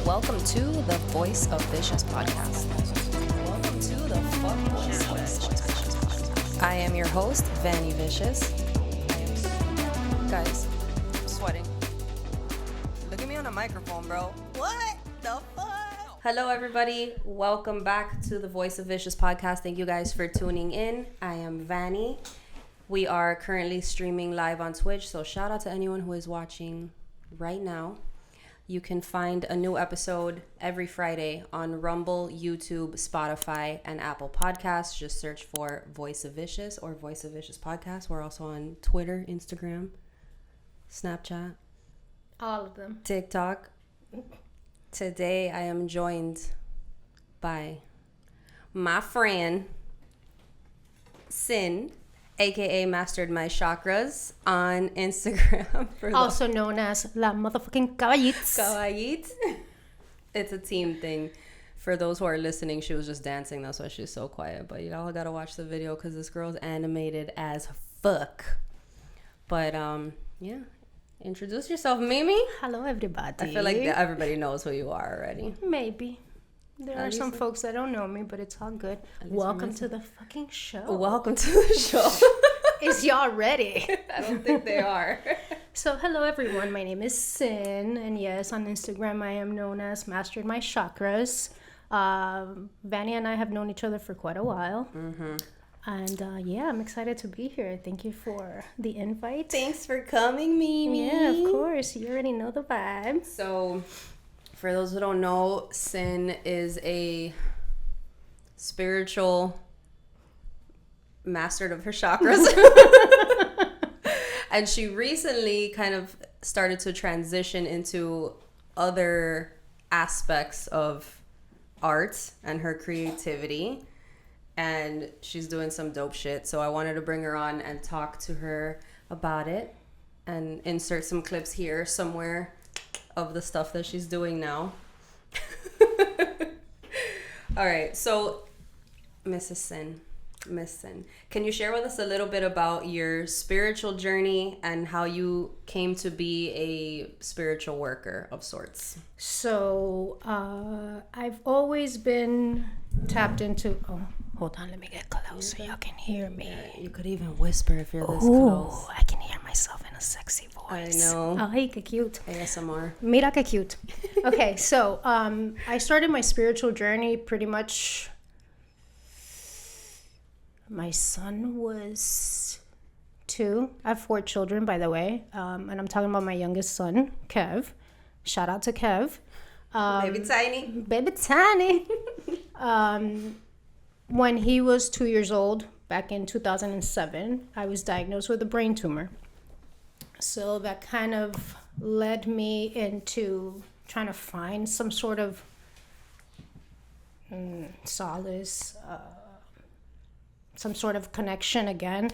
Welcome to the Voice of Vicious podcast. Welcome to the Voice of Vicious. I am your host, Vanny Vicious. Guys, I'm sweating. Look at me on a microphone, bro. What the fuck? Hello, everybody. Welcome back to the Voice of Vicious podcast. Thank you guys for tuning in. I am Vanny. We are currently streaming live on Twitch, so shout out to anyone who is watching right now. You can find a new episode every Friday on Rumble, YouTube, Spotify, and Apple Podcasts. Just search for Voice of Vicious or Voice of Vicious Podcast. We're also on Twitter, Instagram, Snapchat. All of them. TikTok. Today I am joined by my friend, Cin AKA MasteredMyChakras on Instagram. Also known as La Motherfucking Caballits. Caballits. It's a team thing. For those who are listening, she was just dancing. That's why she's so quiet. But y'all gotta watch the video because this girl's animated as fuck. But yeah. Introduce yourself, Mimi. Hello, everybody. I feel like everybody knows who you are already. Maybe. There are some folks that don't know me, but it's all good. Welcome to the fucking show. Welcome to the show. Is y'all ready? I don't think they are. So, hello everyone. My name is Cin, and yes, on Instagram I am known as MasteredMyChakras. Vanny and I have known each other for quite a while. Mm-hmm. And yeah, I'm excited to be here. Thank you for the invite. Thanks for coming, Mimi. Yeah, of course. You already know the vibe. So, for those who don't know, Cin is a spiritual mastered of her chakras. And she recently kind of started to transition into other aspects of art and her creativity. And she's doing some dope shit. So I wanted to bring her on and talk to her about it and insert some clips here somewhere of the stuff that she's doing now. All right, so Miss Cin, can you share with us a little bit about your spiritual journey and how you came to be a spiritual worker of sorts? So I've always been tapped into... Oh, hold on, let me get close so y'all can hear me. Yeah, you could even whisper if you're this close. Oh, I can hear myself in a sexy voice. I know. Ay, qué cute. ASMR. Mira qué cute. Okay, so I started my spiritual journey pretty much... My son was 2. I have 4 children, by the way. And I'm talking about my youngest son, Kev. Shout out to Kev. Baby Tiny. Baby Tiny. When he was 2 years old, back in 2007, I was diagnosed with a brain tumor. So that kind of led me into trying to find some sort of solace, some sort of connection again.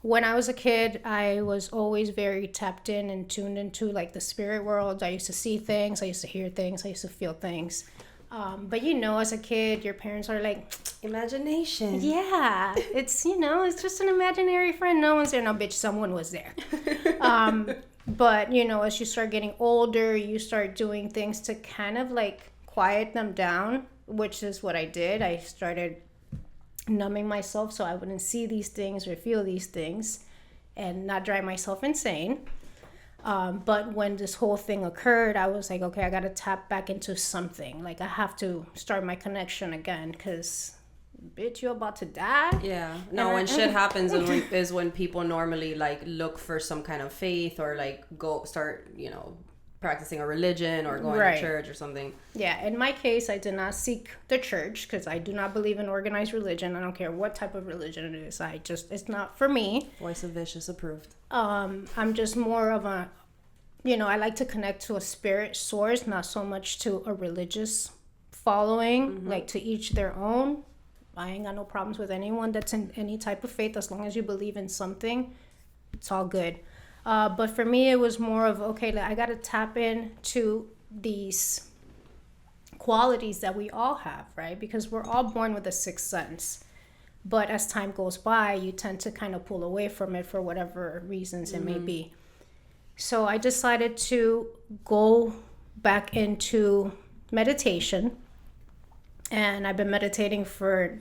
When I was a kid, I was always very tapped in and tuned into like the spirit world. I used to see things, I used to hear things, I used to feel things. But you know, as a kid, your parents are like, imagination. Yeah, it's, you know, it's just an imaginary friend. No one's there. No, bitch, someone was there. But, you know, as you start getting older, you start doing things to kind of like quiet them down, which is what I did. I started numbing myself so I wouldn't see these things or feel these things and not drive myself insane. But when this whole thing occurred, I was like, okay, I got to tap back into something. Like, I have to start my connection again because, bitch, you're about to die. Yeah. No, when shit happens is when people normally, like, look for some kind of faith or, like, go start, you know, practicing a religion or going to church or something. Yeah. In my case, I did not seek the church because I do not believe in organized religion. I don't care what type of religion it is. It's not for me. Voice of Vicious approved. I'm just more of a, you know, I like to connect to a spirit source, not so much to a religious following, like to each their own. I ain't got no problems with anyone that's in any type of faith as long as you believe in something. It's all good. But for me, it was more of, okay, like, I got to tap into these qualities that we all have, right? Because we're all born with a sixth sense. But as time goes by, you tend to kind of pull away from it for whatever reasons it may be. So I decided to go back into meditation. And I've been meditating for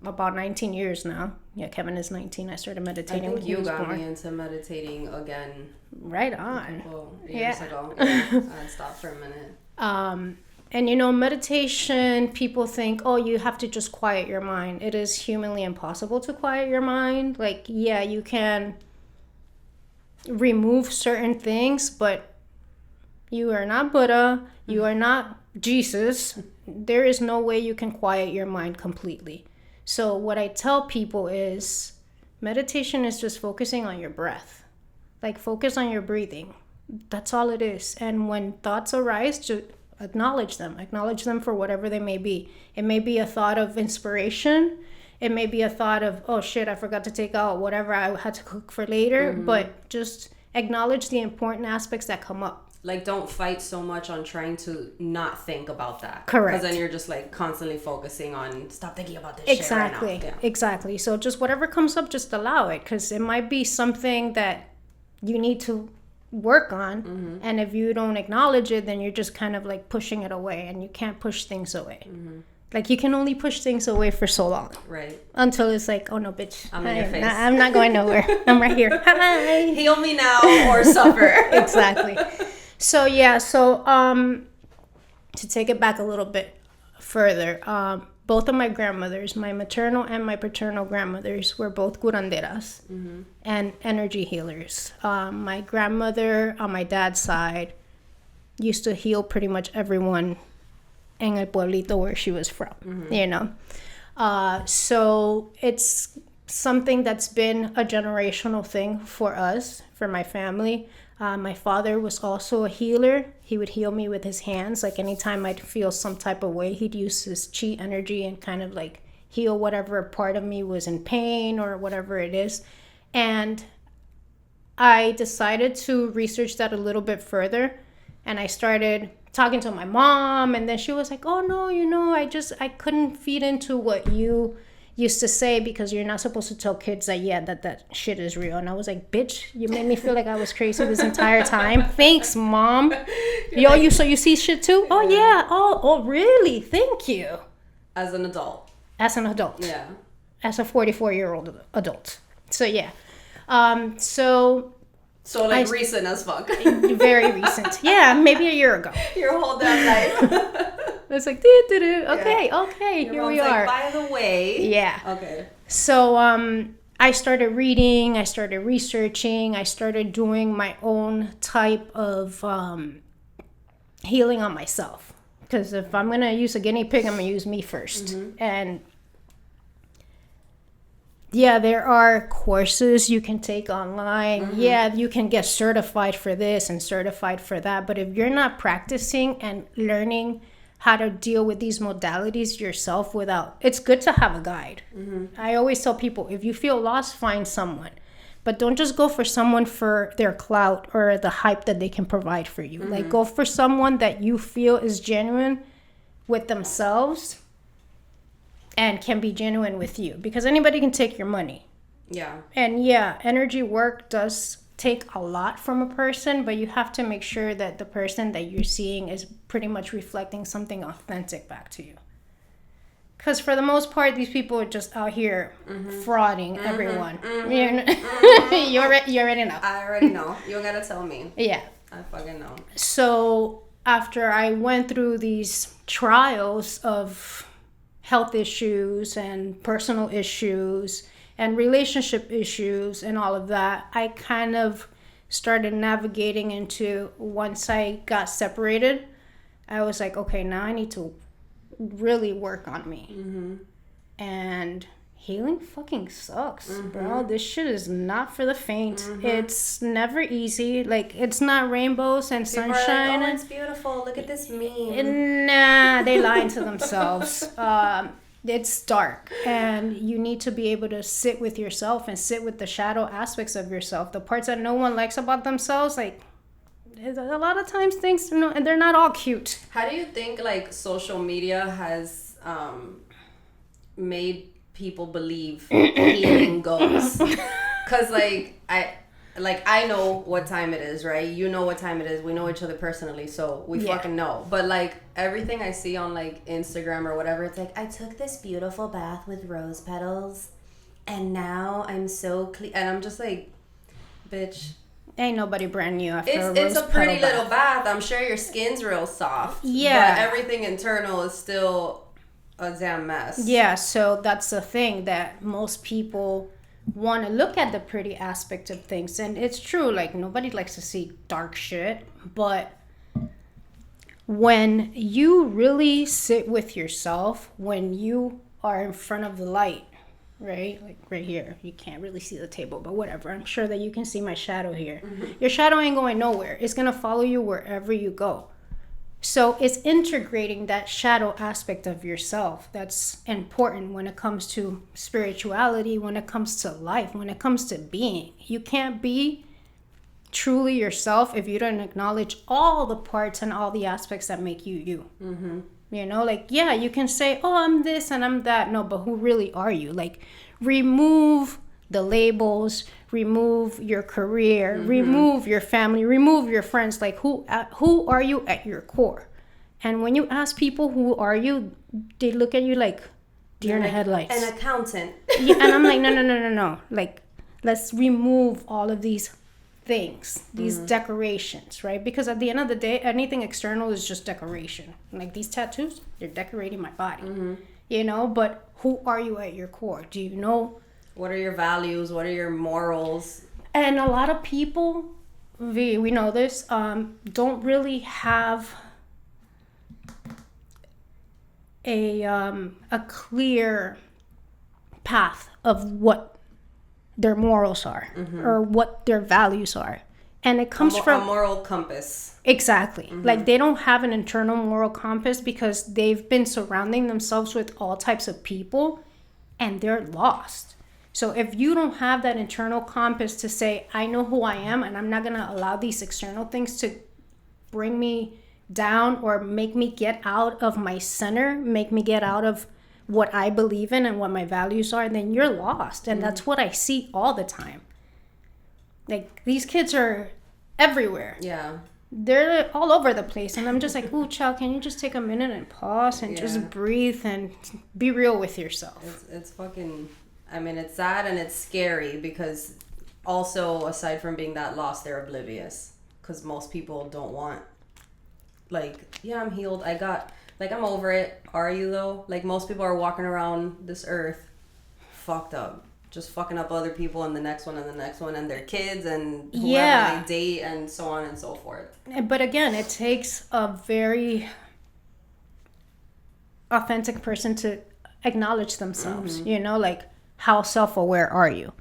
about 19 years now. Yeah, Kevin is 19. I started meditating when he was born. You got me into meditating again. Right on. A couple years ago. Yeah, I stopped for a minute. And you know, meditation, people think, oh, you have to just quiet your mind. It is humanly impossible to quiet your mind. Like, yeah, you can remove certain things, but you are not Buddha. You are not Jesus. There is no way you can quiet your mind completely. So what I tell people is meditation is just focusing on your breath. Like, focus on your breathing. That's all it is. And when thoughts arise, just acknowledge them. Acknowledge them for whatever they may be. It may be a thought of inspiration. It may be a thought of, oh shit, I forgot to take out whatever I had to cook for later. But just acknowledge the important aspects that come up. Like, don't fight so much on trying to not think about that. Correct. Because then you're just like constantly focusing on, stop thinking about this shit right now. Yeah. Exactly. So just whatever comes up, just allow it. Because it might be something that you need to work on. And if you don't acknowledge it, then you're just kind of like pushing it away. And you can't push things away. Like, you can only push things away for so long. Right. Until it's like, oh no, bitch. I'm in your face. I'm not going nowhere. I'm right here. Hi. Heal me now or suffer. Exactly. So yeah, to take it back a little bit further, both of my grandmothers, my maternal and my paternal grandmothers, were both curanderas and energy healers. My grandmother on my dad's side used to heal pretty much everyone in el pueblito where she was from, you know. So it's something that's been a generational thing for us, for my family. My father was also a healer. He would heal me with his hands. Like, anytime I'd feel some type of way, he'd use his chi energy and kind of like heal whatever part of me was in pain or whatever it is. And I decided to research that a little bit further. And I started talking to my mom, and then she was like, oh no, you know, I couldn't feed into what you used to say, because you're not supposed to tell kids that, yeah, that shit is real. And I was like, bitch, you made me feel like I was crazy this entire time. Thanks, mom. So you see shit too? Oh yeah. Oh really? Thank you. As an adult. Yeah. As a 44-year-old adult. So yeah. So like recent as fuck. Very recent. Yeah, maybe a year ago. Your whole damn life. It's like, okay, here we are. By the way. Yeah. Okay. So I started reading, I started researching, I started doing my own type of healing on myself. Because if I'm going to use a guinea pig, I'm going to use me first. And yeah, there are courses you can take online. Yeah, you can get certified for this and certified for that. But if you're not practicing and learning how to deal with these modalities yourself it's good to have a guide. I always tell people, if you feel lost, find someone. But don't just go for someone for their clout or the hype that they can provide for you. Like, go for someone that you feel is genuine with themselves and can be genuine with you, because anybody can take your money. Yeah. And yeah, energy work does take a lot from a person, but you have to make sure that the person that you're seeing is pretty much reflecting something authentic back to you. Because for the most part, these people are just out here frauding everyone. You already know. I already know. You don't gotta tell me. Yeah. I fucking know. So after I went through these trials of health issues and personal issues and relationship issues and all of that, I kind of started navigating into, once I got separated, I was like, okay, now I need to really work on me. And healing fucking sucks, bro. This shit is not for the faint. It's never easy. Like, it's not rainbows and People sunshine. Are like, oh, it's beautiful. Look at this meme. Nah, they lying to themselves. It's dark, and you need to be able to sit with yourself and sit with the shadow aspects of yourself, the parts that no one likes about themselves. Like, a lot of times things, and they're not all cute. How do you think, like, social media has made people believe healing goes? Because, like, like, I know what time it is, right? You know what time it is. We know each other personally, so we fucking know. But, like, everything I see on, like, Instagram or whatever, it's like, I took this beautiful bath with rose petals, and now I'm so clean. And I'm just like, bitch. Ain't nobody brand new after a rose It's a pretty petal little bath. I'm sure your skin's real soft. Yeah. But everything internal is still a damn mess. Yeah, so that's the thing that most people want to look at the pretty aspect of things. And it's true, like, nobody likes to see dark shit. But when you really sit with yourself, when you are in front of the light, right? Like right here. You can't really see the table, but whatever. I'm sure that you can see my shadow here. Mm-hmm. Your shadow ain't going nowhere. It's going to follow you wherever you go. So it's integrating that shadow aspect of yourself that's important when it comes to spirituality, when it comes to life, when it comes to being. You can't be truly yourself if you don't acknowledge all the parts and all the aspects that make you you. Mm-hmm. You know, like, yeah, you can say, oh, I'm this and I'm that. No, but who really are you? Like, remove the labels, remove your career, mm-hmm. remove your family, remove your friends. Like, who are you at your core? And when you ask people who are you, they look at you like deer in the headlights. An accountant. Yeah, and I'm like, no. Like, let's remove all of these things, these mm-hmm. decorations, right? Because at the end of the day, anything external is just decoration. Like these tattoos, they're decorating my body, mm-hmm. you know? But who are you at your core? Do you know? What are your values? What are your morals? And a lot of people, we know this, don't really have a clear path of what their morals are, mm-hmm. or what their values are. And it comes from a moral compass. Exactly. Mm-hmm. Like, they don't have an internal moral compass because they've been surrounding themselves with all types of people and they're lost. So if you don't have that internal compass to say, I know who I am and I'm not going to allow these external things to bring me down or make me get out of my center, make me get out of what I believe in and what my values are, then you're lost. And that's what I see all the time. Like, these kids are everywhere. Yeah. They're all over the place. And I'm just like, ooh, child, can you just take a minute and pause and just breathe and be real with yourself? It's fucking, I mean, it's sad and it's scary because also, aside from being that lost, they're oblivious. Because most people don't want, like, yeah, I'm healed. I'm over it. Are you, though? Like, most people are walking around this earth fucked up. Just fucking up other people and the next one and the next one and their kids and whoever they date and so on and so forth. But again, it takes a very authentic person to acknowledge themselves. Mm-hmm. You know, like, how self-aware are you?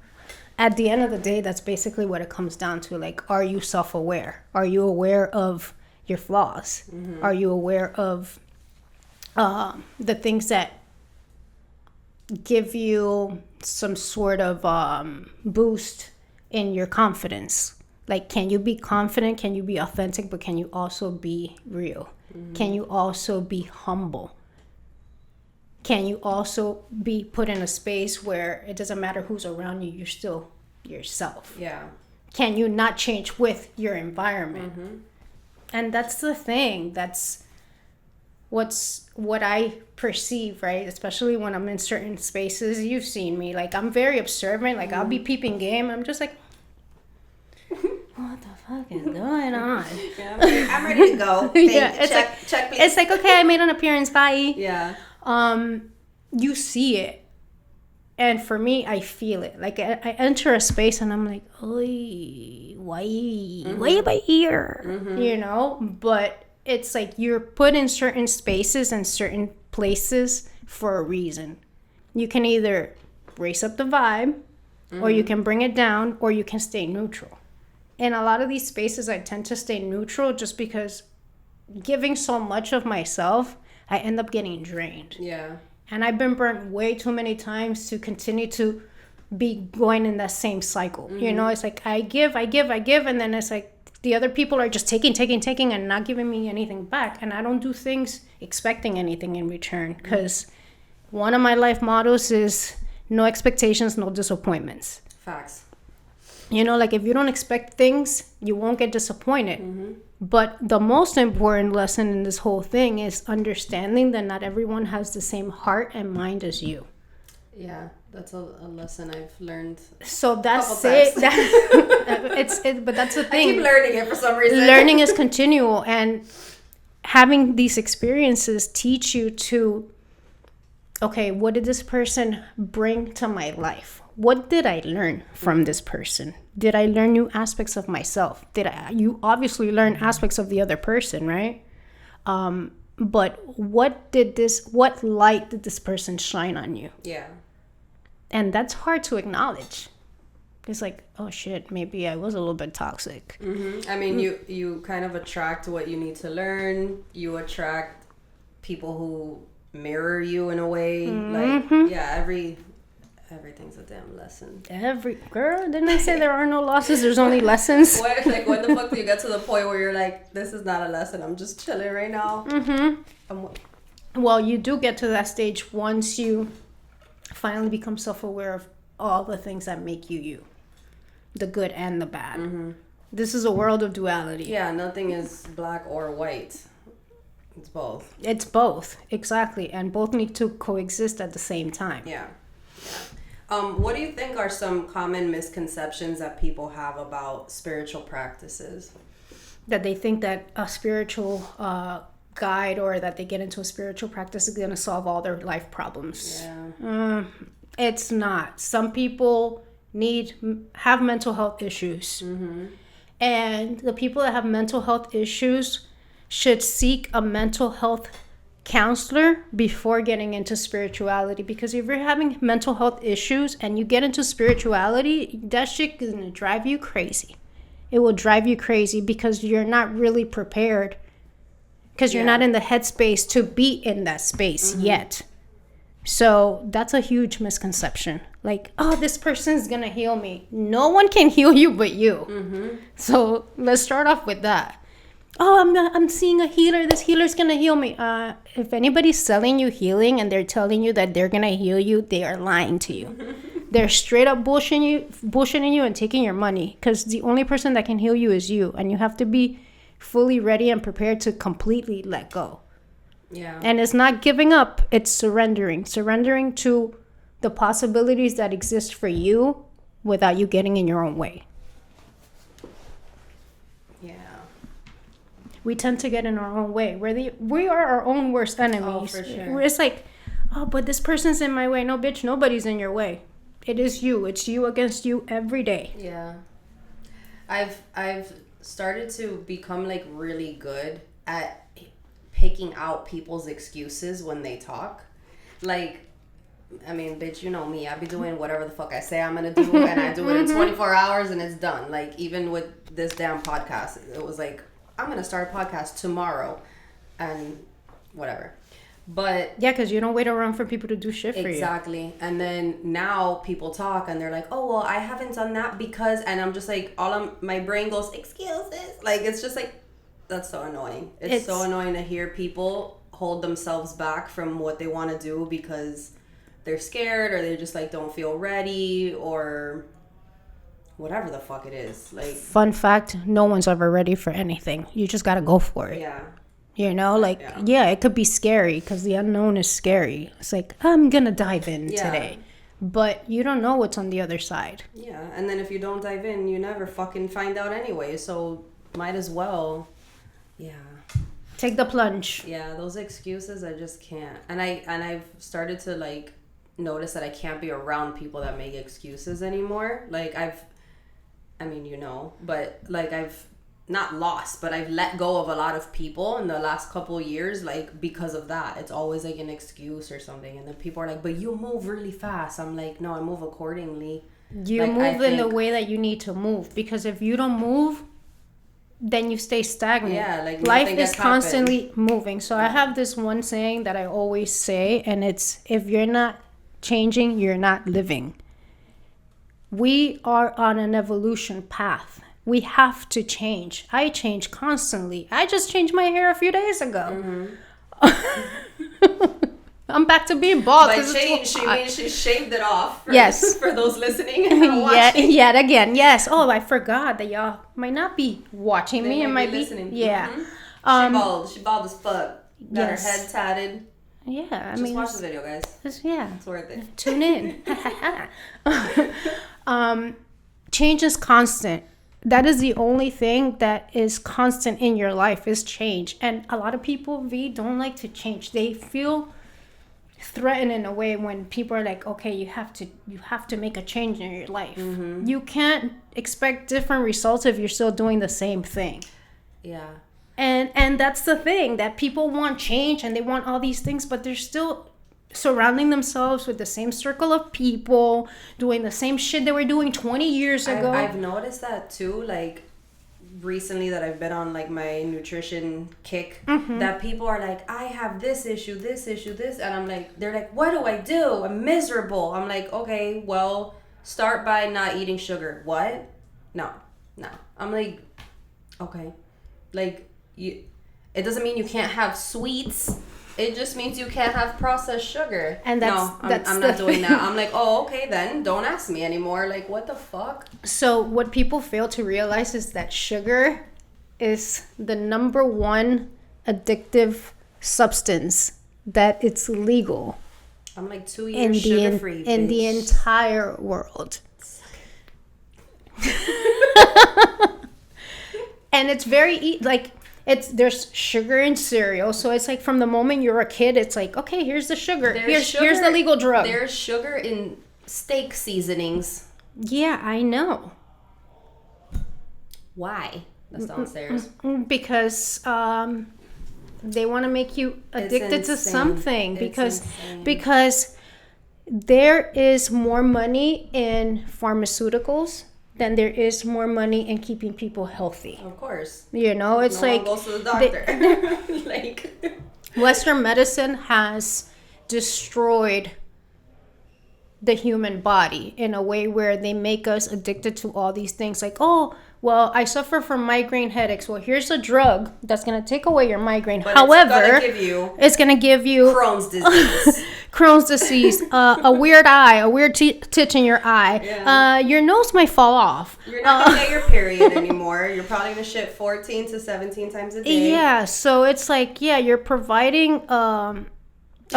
At the end of the day, that's basically what it comes down to. Like, are you self-aware? Are you aware of your flaws? Mm-hmm. Are you aware of the things that give you some sort of boost in your confidence? Like, can you be confident? Can you be authentic? But can you also be real? Mm-hmm. Can you also be humble? Can you also be put in a space where it doesn't matter who's around you, you're still yourself? Yeah. Can you not change with your environment? Mm-hmm. And that's the thing. That's what I perceive, right? Especially when I'm in certain spaces. You've seen me. Like, I'm very observant. Like, I'll be peeping game. I'm just like, what the fuck is going on? Yeah, I'm ready to go. Check, please. It's like, okay, I made an appearance. Bye. Yeah. You see it. And for me, I feel it. Like, I enter a space and I'm like, oy, why am I here? Mm-hmm. You know? But it's like you're put in certain spaces and certain places for a reason. You can either raise up the vibe, mm-hmm. or you can bring it down, or you can stay neutral. In a lot of these spaces, I tend to stay neutral just because giving so much of myself, I end up getting drained. Yeah. And I've been burnt way too many times to continue to be going in that same cycle. Mm-hmm. You know, it's like I give, and then it's like the other people are just taking and not giving me anything back. And I don't do things expecting anything in return because one of my life mottos is no expectations, no disappointments. Facts. You know, like if you don't expect things, you won't get disappointed. But the most important lesson in this whole thing is understanding that not everyone has the same heart and mind as you. Yeah, that's a lesson I've learned. So that's it. But that's the thing. I keep learning it for some reason. Learning is continual, and having these experiences teach you to, okay, what did this person bring to my life? What did I learn from this person? Did I learn new aspects of myself? You obviously learn aspects of the other person, right? But what light did this person shine on you? Yeah. And that's hard to acknowledge. It's like, oh shit, maybe I was a little bit toxic. I mean, you kind of attract what you need to learn. You attract people who mirror you in a way. Like, yeah, everything's a damn lesson. Girl, didn't I say there are no losses? There's only lessons. When the fuck do you get to the point where you're like, this is not a lesson. I'm just chilling right now. Well, you do get to that stage once you finally become self-aware of all the things that make you you, the good and the bad. This is a world of duality. Yeah, nothing is black or white. It's both, exactly, and both need to coexist at the same time. Yeah. What do you think are some common misconceptions that people have about spiritual practices? That they think that a spiritual guide or that they get into a spiritual practice is going to solve all their life problems. Yeah. It's not. Some people have mental health issues. And the people that have mental health issues should seek a mental health counselor before getting into spirituality, because if you're having mental health issues and you get into spirituality, that shit is gonna drive you crazy. It will drive you crazy because you're not really prepared, because you're not in the headspace to be in that space yet. So that's a huge misconception. Like, oh, this person's gonna heal me. No one can heal you but you. So let's start off with that. Oh, I'm seeing a healer. This healer's gonna heal me. If anybody's selling you healing and they're telling you that they're gonna heal you, they are lying to you. They're straight up bullshitting you and taking your money, because the only person that can heal you is you, and you have to be fully ready and prepared to completely let go. Yeah. And it's not giving up, it's surrendering to the possibilities that exist for you without you getting in your own way. We tend to get in our own way. We are our own worst enemies. Oh, for sure. It's like, oh, but this person's in my way. No, bitch, nobody's in your way. It is you. It's you against you every day. Yeah. I've started to become like really good at picking out people's excuses when they talk. Like, I mean, bitch, you know me. I be doing whatever the fuck I say I'm gonna do, and I do it in 24 hours and it's done. Like, even with this damn podcast, it was like, I'm going to start a podcast tomorrow and whatever. But yeah, because you don't wait around for people to do shit for you. Exactly. And then now people talk and they're like, oh, well, I haven't done that because, and I'm just like, my brain goes, excuses. Like, it's just like, that's so annoying. It's so annoying to hear people hold themselves back from what they want to do because they're scared or they just like don't feel ready or whatever the fuck it is. Like, fun fact, no one's ever ready for anything. You just gotta go for it. Yeah. You know, like, yeah, it could be scary because the unknown is scary. It's like, I'm gonna dive in today. But you don't know what's on the other side. Yeah, and then if you don't dive in, you never fucking find out anyway. So might as well, take the plunge. Yeah, those excuses, I just can't. And I've started to like notice that I can't be around people that make excuses anymore. Like I've not lost, but I've let go of a lot of people in the last couple of years, like, because of that. It's always like an excuse or something. And then people are like, but you move really fast. I'm like, no, I move accordingly. You move in the way that you need to move, because if you don't move, then you stay stagnant. Yeah, like life is constantly moving. So I have this one saying that I always say, and it's, if you're not changing, you're not living. We are on an evolution path. We have to change. I change constantly. I just changed my hair a few days ago. I'm back to being bald. By change, she means she shaved it off. Yes. For those listening and watching. Yet again, yes. Oh, I forgot that y'all might not be watching me. It might be listening. Yeah. Mm-hmm. She bald as fuck. Got her head tatted. Yeah, Just watch the video, guys. It's worth it. Tune in. Change is constant. That is the only thing that is constant in your life is change. And a lot of people, don't like to change. They feel threatened in a way when people are like, okay, you have to make a change in your life. Mm-hmm. You can't expect different results if you're still doing the same thing. Yeah. And that's the thing, that people want change and they want all these things, but they're still surrounding themselves with the same circle of people, doing the same shit they were doing 20 years ago. I've noticed that too, like recently that I've been on like my nutrition kick, that people are like, I have this issue, and I'm like, they're like, what do I do? I'm miserable. I'm like, okay, well, start by not eating sugar. What? No. I'm like, okay, like, it doesn't mean you can't have sweets. It just means you can't have processed sugar. And I'm not doing that. I'm like, oh, okay, then don't ask me anymore. Like, what the fuck? So what people fail to realize is that sugar is the number one addictive substance that it's legal. I'm like 2 years sugar-free, in the entire world. And it's very there's sugar in cereal, so it's like from the moment you're a kid, it's like, okay, here's the sugar. Here's the legal drug. There's sugar in steak seasonings. Yeah, I know. Why? That's downstairs. Because they want to make you addicted to something. Because there is more money in pharmaceuticals than there is more money in keeping people healthy. Of course. You know, it's no one goes to the doctor. Like, Western medicine has destroyed the human body in a way where they make us addicted to all these things. Like, oh, well, I suffer from migraine headaches. Well, here's a drug that's going to take away your migraine. But however, it's going to give you Crohn's disease. Crohn's disease, a weird eye, a weird titch in your eye. Yeah. Your nose might fall off. You're not going to get your period anymore. You're probably going to shit 14 to 17 times a day. Yeah, so it's like, you're providing a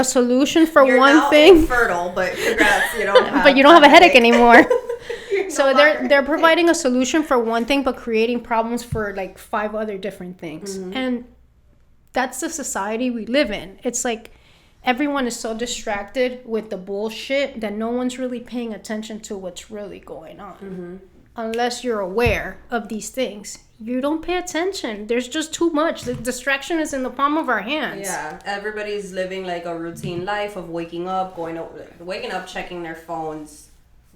solution for you're one now thing. Infertile, but congrats, you don't have. But you don't have a headache anymore. So they're providing a solution for one thing, but creating problems for like 5 other different things. Mm-hmm. And that's the society we live in. It's like everyone is so distracted with the bullshit that no one's really paying attention to what's really going on. Mm-hmm. Unless you're aware of these things, you don't pay attention. There's just too much. The distraction is in the palm of our hands. Yeah, everybody's living like a routine life of waking up, checking their phones,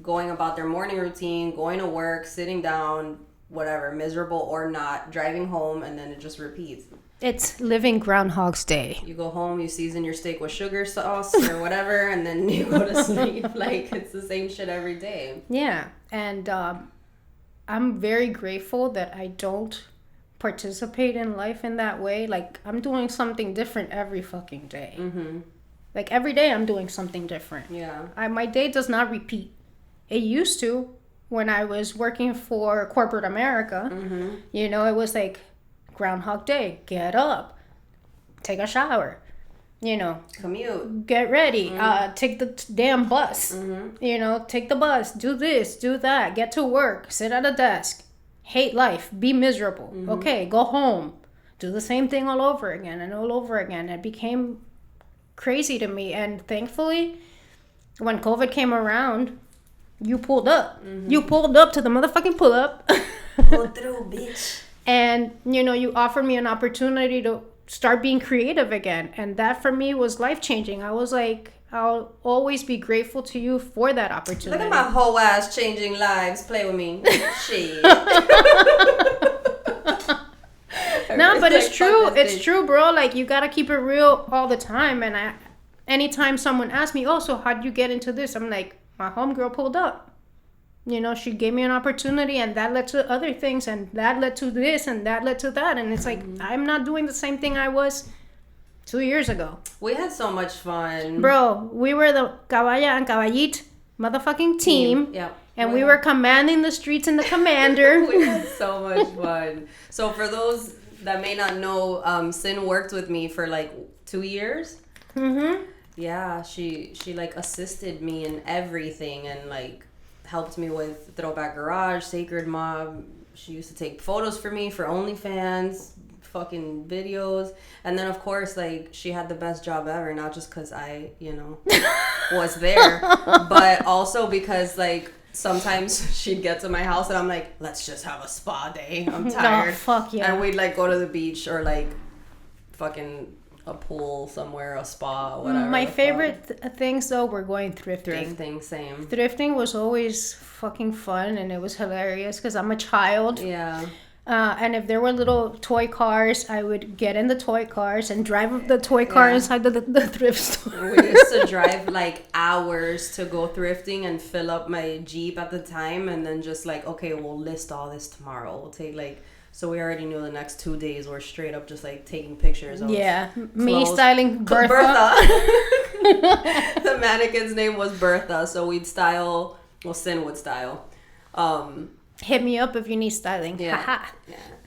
going about their morning routine, going to work, sitting down, whatever, miserable or not, driving home, and then it just repeats. It's living Groundhog's Day. You go home, you season your steak with sugar sauce or whatever, and then you go to sleep. Like, it's the same shit every day. Yeah, and I'm very grateful that I don't participate in life in that way. Like, I'm doing something different every fucking day. Mm-hmm. Like, every day I'm doing something different. Yeah. My day does not repeat. It used to when I was working for corporate America. Mm-hmm. You know, it was like Groundhog Day. Get up. Take a shower. You know. Commute. Get ready. Mm-hmm. Take the damn bus. Mm-hmm. You know, take the bus. Do this. Do that. Get to work. Sit at a desk. Hate life. Be miserable. Mm-hmm. Okay, go home. Do the same thing all over again and all over again. It became crazy to me. And thankfully, when COVID came around, you pulled up. Mm-hmm. You pulled up to the motherfucking pull-up. Pull through, bitch. And, you know, you offered me an opportunity to start being creative again. And that for me was life-changing. I was like, I'll always be grateful to you for that opportunity. Look at my whole ass changing lives. Play with me. Shit. No, but it's true. It's true, bro. Like, you got to keep it real all the time. And anytime someone asks me, oh, so how'd you get into this? I'm like, my homegirl pulled up. You know, she gave me an opportunity, and that led to other things, and that led to this, and that led to that. And it's like, I'm not doing the same thing I was 2 years ago. We had so much fun. Bro, we were the Caballa and Caballito motherfucking team. Yep. And we were commanding the streets in the Commander. We had so much fun. So for those that may not know, Cin worked with me for like 2 years. Mm-hmm. Yeah, she like assisted me in everything and like helped me with Throwback Garage, Sacred Mob. She used to take photos for me for OnlyFans, fucking videos. And then of course, like, she had the best job ever, not just because I, was there, but also because like sometimes she'd get to my house and I'm like, let's just have a spa day. I'm tired. Oh, fuck yeah. And we'd like go to the beach or like fucking a pool somewhere, a spa, whatever. My favorite things though were going thrifting. Thrifting, same. Thrifting was always fucking fun and it was hilarious because I'm a child. Yeah. And if there were little toy cars, I would get in the toy cars and drive the toy car inside the thrift store. We used to drive like hours to go thrifting and fill up my Jeep at the time and then just like, okay, we'll list all this tomorrow. We'll take like, so we already knew the next 2 days were straight up just like taking pictures of me styling Bertha. The mannequin's name was Bertha, so we'd style, well, Cin would style. Hit me up if you need styling. Yeah,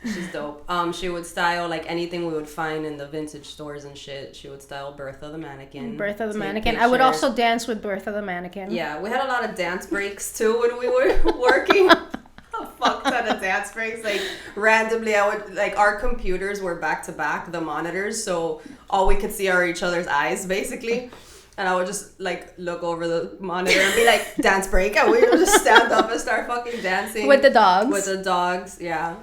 she's dope. She would style like anything we would find in the vintage stores and shit. She would style Bertha the mannequin. Bertha the mannequin. Pictures. I would also dance with Bertha the mannequin. Yeah, we had a lot of dance breaks too when we were working. A fuck ton of dance breaks. Like randomly, I would like our computers were back to back, the monitors, so all we could see are each other's eyes basically. And I would just like look over the monitor and be like, dance break. And we would just stand up and start fucking dancing. With the dogs. With the dogs, yeah.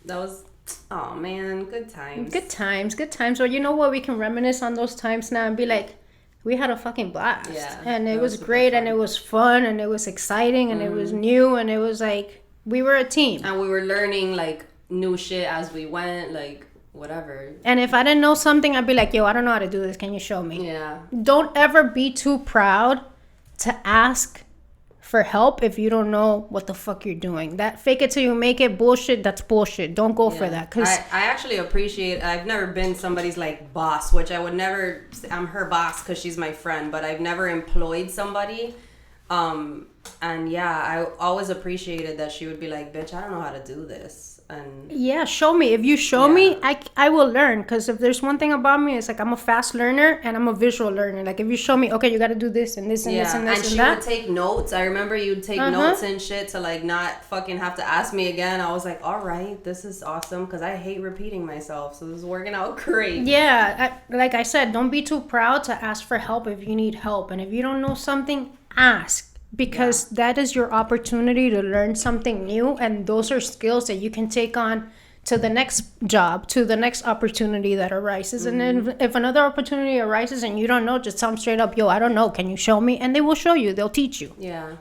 That was, oh man, good times. Good times. Well, you know what? We can reminisce on those times now and be like, we had a fucking blast. Yeah. And it was great and it was fun and it was exciting and it was new and it was like, we were a team. And we were learning like new shit as we went, like, whatever. And if I didn't know something, I'd be like, yo, I don't know how to do this. Can you show me? Yeah. Don't ever be too proud to ask for help if you don't know what the fuck you're doing. That fake it till you make it bullshit, that's bullshit. Don't go for that. Cause I actually appreciate, I've never been somebody's like boss, which I would never, I'm her boss because she's my friend, but I've never employed somebody. And yeah, I always appreciated that she would be like, bitch, I don't know how to do this. And yeah, show me. If you show me, I will learn. Because if there's one thing about me, it's like I'm a fast learner and I'm a visual learner. Like if you show me, okay, you got to do this and this and this and this and she that. would take notes. I remember you'd take notes and shit to like not fucking have to ask me again. I was like, all right, this is awesome because I hate repeating myself. So this is working out great. Yeah, like I said, don't be too proud to ask for help if you need help. And if you don't know something, ask. Because that is your opportunity to learn something new, and those are skills that you can take on to the next job, to the next opportunity that arises. And then if another opportunity arises and you don't know, just tell them straight up, yo, I don't know, can you show me? And they will show you. They'll teach you. Yeah.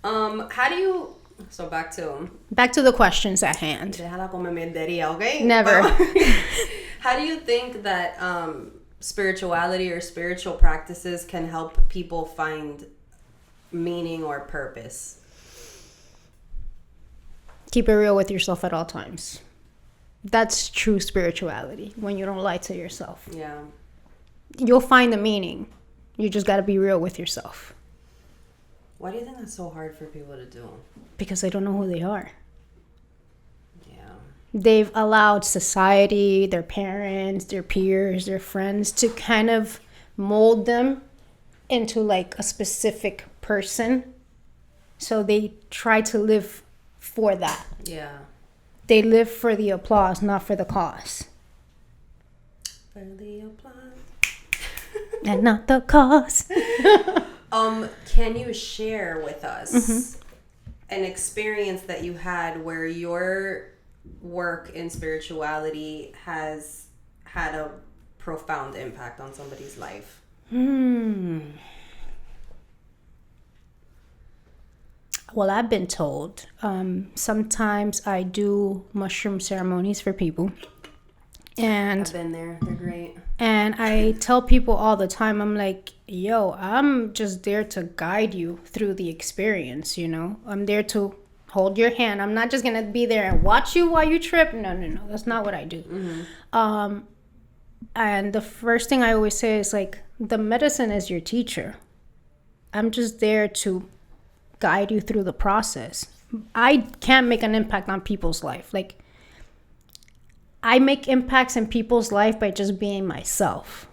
How do you, so back to the questions at hand. Okay? Never. How do you think that spirituality or spiritual practices can help people find meaning or purpose? Keep it real with yourself at all times. That's true spirituality, when you don't lie to yourself. Yeah. You'll find the meaning. You just got to be real with yourself. Why do you think that's so hard for people to do? Because they don't know who they are. Yeah. They've allowed society, their parents, their peers, their friends to kind of mold them into like a specific person. So they try to live for that. Yeah. They live for the applause, not for the cause. For the applause. And not the cause. Can you share with us an experience that you had where your work in spirituality has had a profound impact on somebody's life? Well, I've been told sometimes I do mushroom ceremonies for people. And I've been there. They're great. And I tell people all the time, I'm like, yo, I'm just there to guide you through the experience, you know? I'm there to hold your hand. I'm not just going to be there and watch you while you trip. No. That's not what I do. And the first thing I always say is like, the medicine is your teacher. I'm just there to guide you through the process. I can't make an impact on people's life. Like, I make impacts in people's life by just being myself.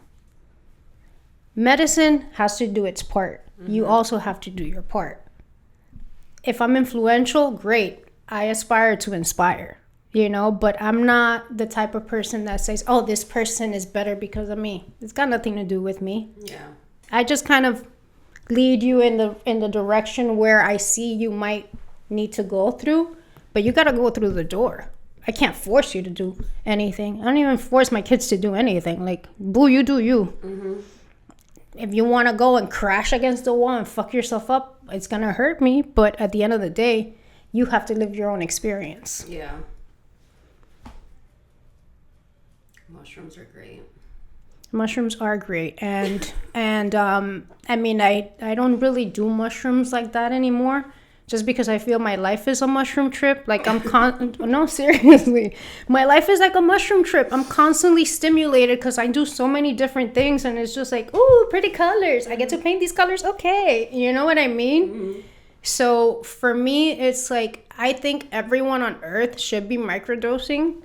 Medicine has to do its part. Mm-hmm. You also have to do your part. If I'm influential, great. I aspire to inspire, you know, but I'm not the type of person that says, oh, this person is better because of me. It's got nothing to do with me. Yeah. I just kind of lead you in the direction where I see you might need to go through, but you got to go through the door. I can't force you to do anything. I don't even force my kids to do anything. Like, boo, you do you. Mm-hmm. If you want to go and crash against the wall and fuck yourself up, it's going to hurt me. But at the end of the day, you have to live your own experience. Yeah. Mushrooms are great. Mushrooms are great. And I mean, I don't really do mushrooms like that anymore. Just because I feel my life is a mushroom trip. Like no, seriously. My life is like a mushroom trip. I'm constantly stimulated because I do so many different things. And it's just like, ooh, pretty colors. I get to paint these colors. Okay. You know what I mean? Mm-hmm. So for me, it's like, I think everyone on earth should be microdosing.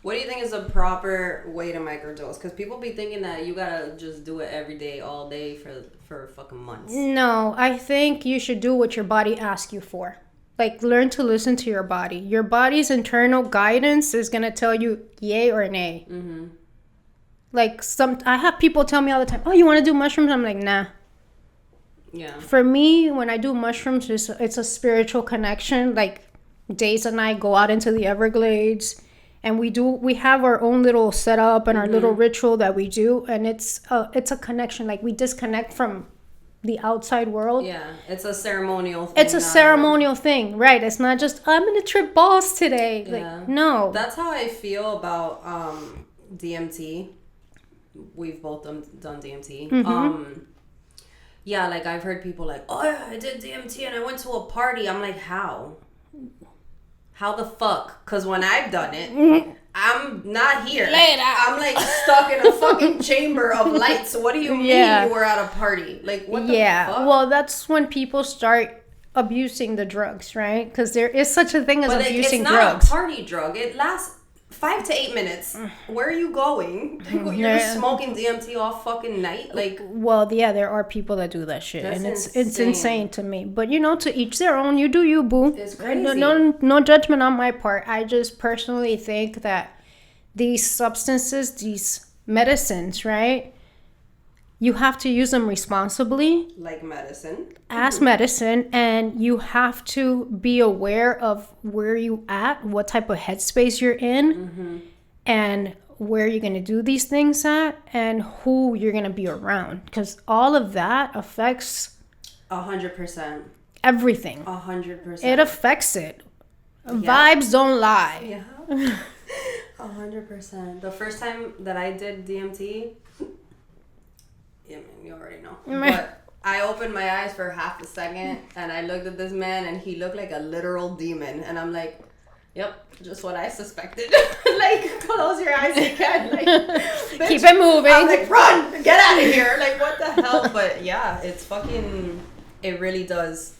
What do you think is a proper way to microdose? Because people be thinking that you gotta just do it every day, all day for fucking months. No, I think you should do what your body asks you for. Like, learn to listen to your body. Your body's internal guidance is gonna tell you yay or nay. Mm-hmm. Like, I have people tell me all the time, oh, you want to do mushrooms? I'm like, nah. Yeah. For me, when I do mushrooms, it's a spiritual connection. Like, Days and I go out into the Everglades. And we have our own little setup and our little ritual that we do. And it's a connection. Like, we disconnect from the outside world. Yeah, it's a ceremonial thing. It's a ceremonial thing, right? It's not just, I'm going to trip balls today. Yeah. Like, no. That's how I feel about DMT. We've both done DMT. Mm-hmm. Yeah, like, I've heard people like, oh, yeah, I did DMT and I went to a party. I'm like, how? How the fuck? Because when I've done it, I'm not here. I'm like stuck in a fucking chamber of lights. What do you mean you were at a party? Like, what the fuck? Well, that's when people start abusing the drugs, right? Because there is such a thing as abusing drugs. It's not a party drug. It lasts 5 to 8 minutes. Where are you going? You're just smoking DMT all fucking night? Like, well, yeah, there are people that do that shit, and it's insane to me. But, you know, to each their own. You do you, boo. It's crazy. No judgment on my part. I just personally think that these substances, these medicines, right? You have to use them responsibly. Like medicine. As medicine. And you have to be aware of where you at, what type of headspace you're in, and where you're going to do these things at, and who you're going to be around. Because all of that affects 100%. Everything. 100%. It affects it. Yeah. Vibes don't lie. Yeah. 100%. The first time that I did DMT... Yeah, man, you already know. But I opened my eyes for half a second and I looked at this man and he looked like a literal demon. And I'm like, yep, just what I suspected. Like, close your eyes again. Like, bitch, keep it moving. I'm like, run, get out of here. Like, what the hell? But yeah, it's fucking, it really does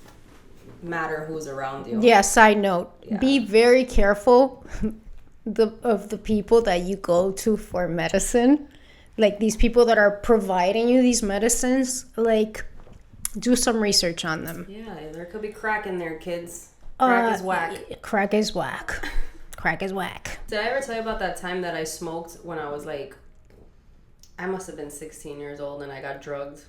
matter who's around you. Yeah, side note, be very careful of the people that you go to for medicine. Like, these people that are providing you these medicines, like, do some research on them. Yeah, there could be crack in there, kids. Crack is whack. Crack is whack. Crack is whack. Did I ever tell you about that time that I smoked when I was like, I must have been 16 years old and I got drugged?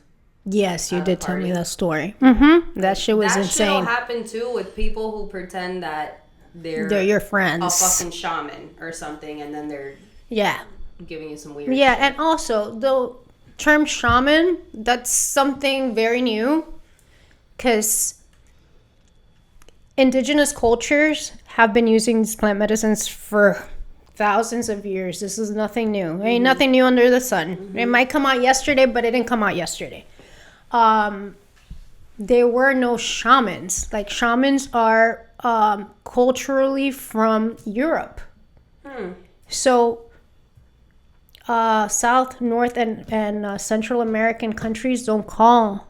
Yes, you did tell me that story. Mm-hmm. That shit was insane. That shit will happen too with people who pretend that they're your friends. A fucking shaman or something, and then they're... Yeah. Giving you some weird shit. And also the term shaman, that's something very new, because indigenous cultures have been using these plant medicines for thousands of years. This is nothing new. Ain't nothing new under the sun. It might come out yesterday, but it didn't come out yesterday. There were no shamans. Like, shamans are culturally from Europe. So South, North, and Central American countries don't call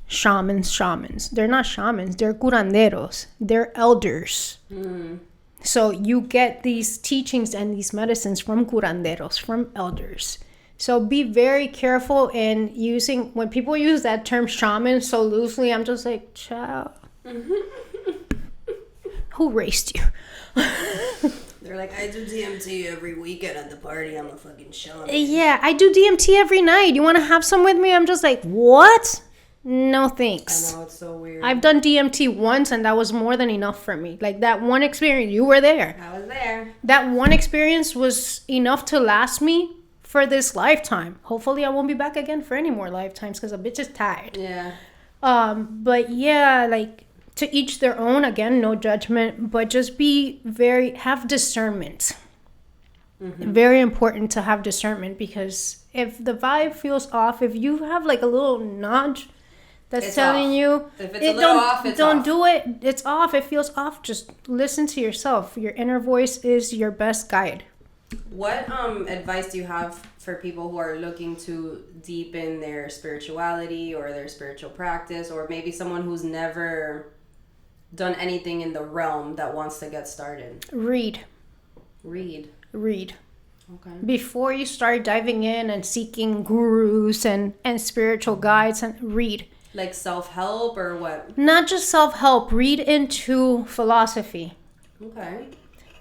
shamans. They're not shamans. They're curanderos. They're elders. So you get these teachings and these medicines from curanderos, from elders. So be very careful in using, when people use that term shaman so loosely, I'm just like, child, who raised you? They're like, I do DMT every weekend at the party. I'm a fucking shaman. Yeah, I do DMT every night. You want to have some with me? I'm just like, what? No thanks. I know, it's so weird. I've done DMT once and that was more than enough for me. Like that one experience, you were there. I was there. That one experience was enough to last me for this lifetime. Hopefully I won't be back again for any more lifetimes because a bitch is tired. Yeah. But yeah, like to each their own. Again, no judgment, but just have discernment. Very important to have discernment, because if the vibe feels off, if you have like a little nudge that's telling you, if it's a little off, it's don't off. do it. It's off. It feels off. Just listen to yourself. Your inner voice is your best guide. What advice do you have for people who are looking to deepen their spirituality or their spiritual practice, or maybe someone who's never done anything in the realm that wants to get started? Read. Okay. Before you start diving in and seeking gurus and spiritual guides, and read. Like self-help or what? Not just self-help. Read into philosophy. Okay.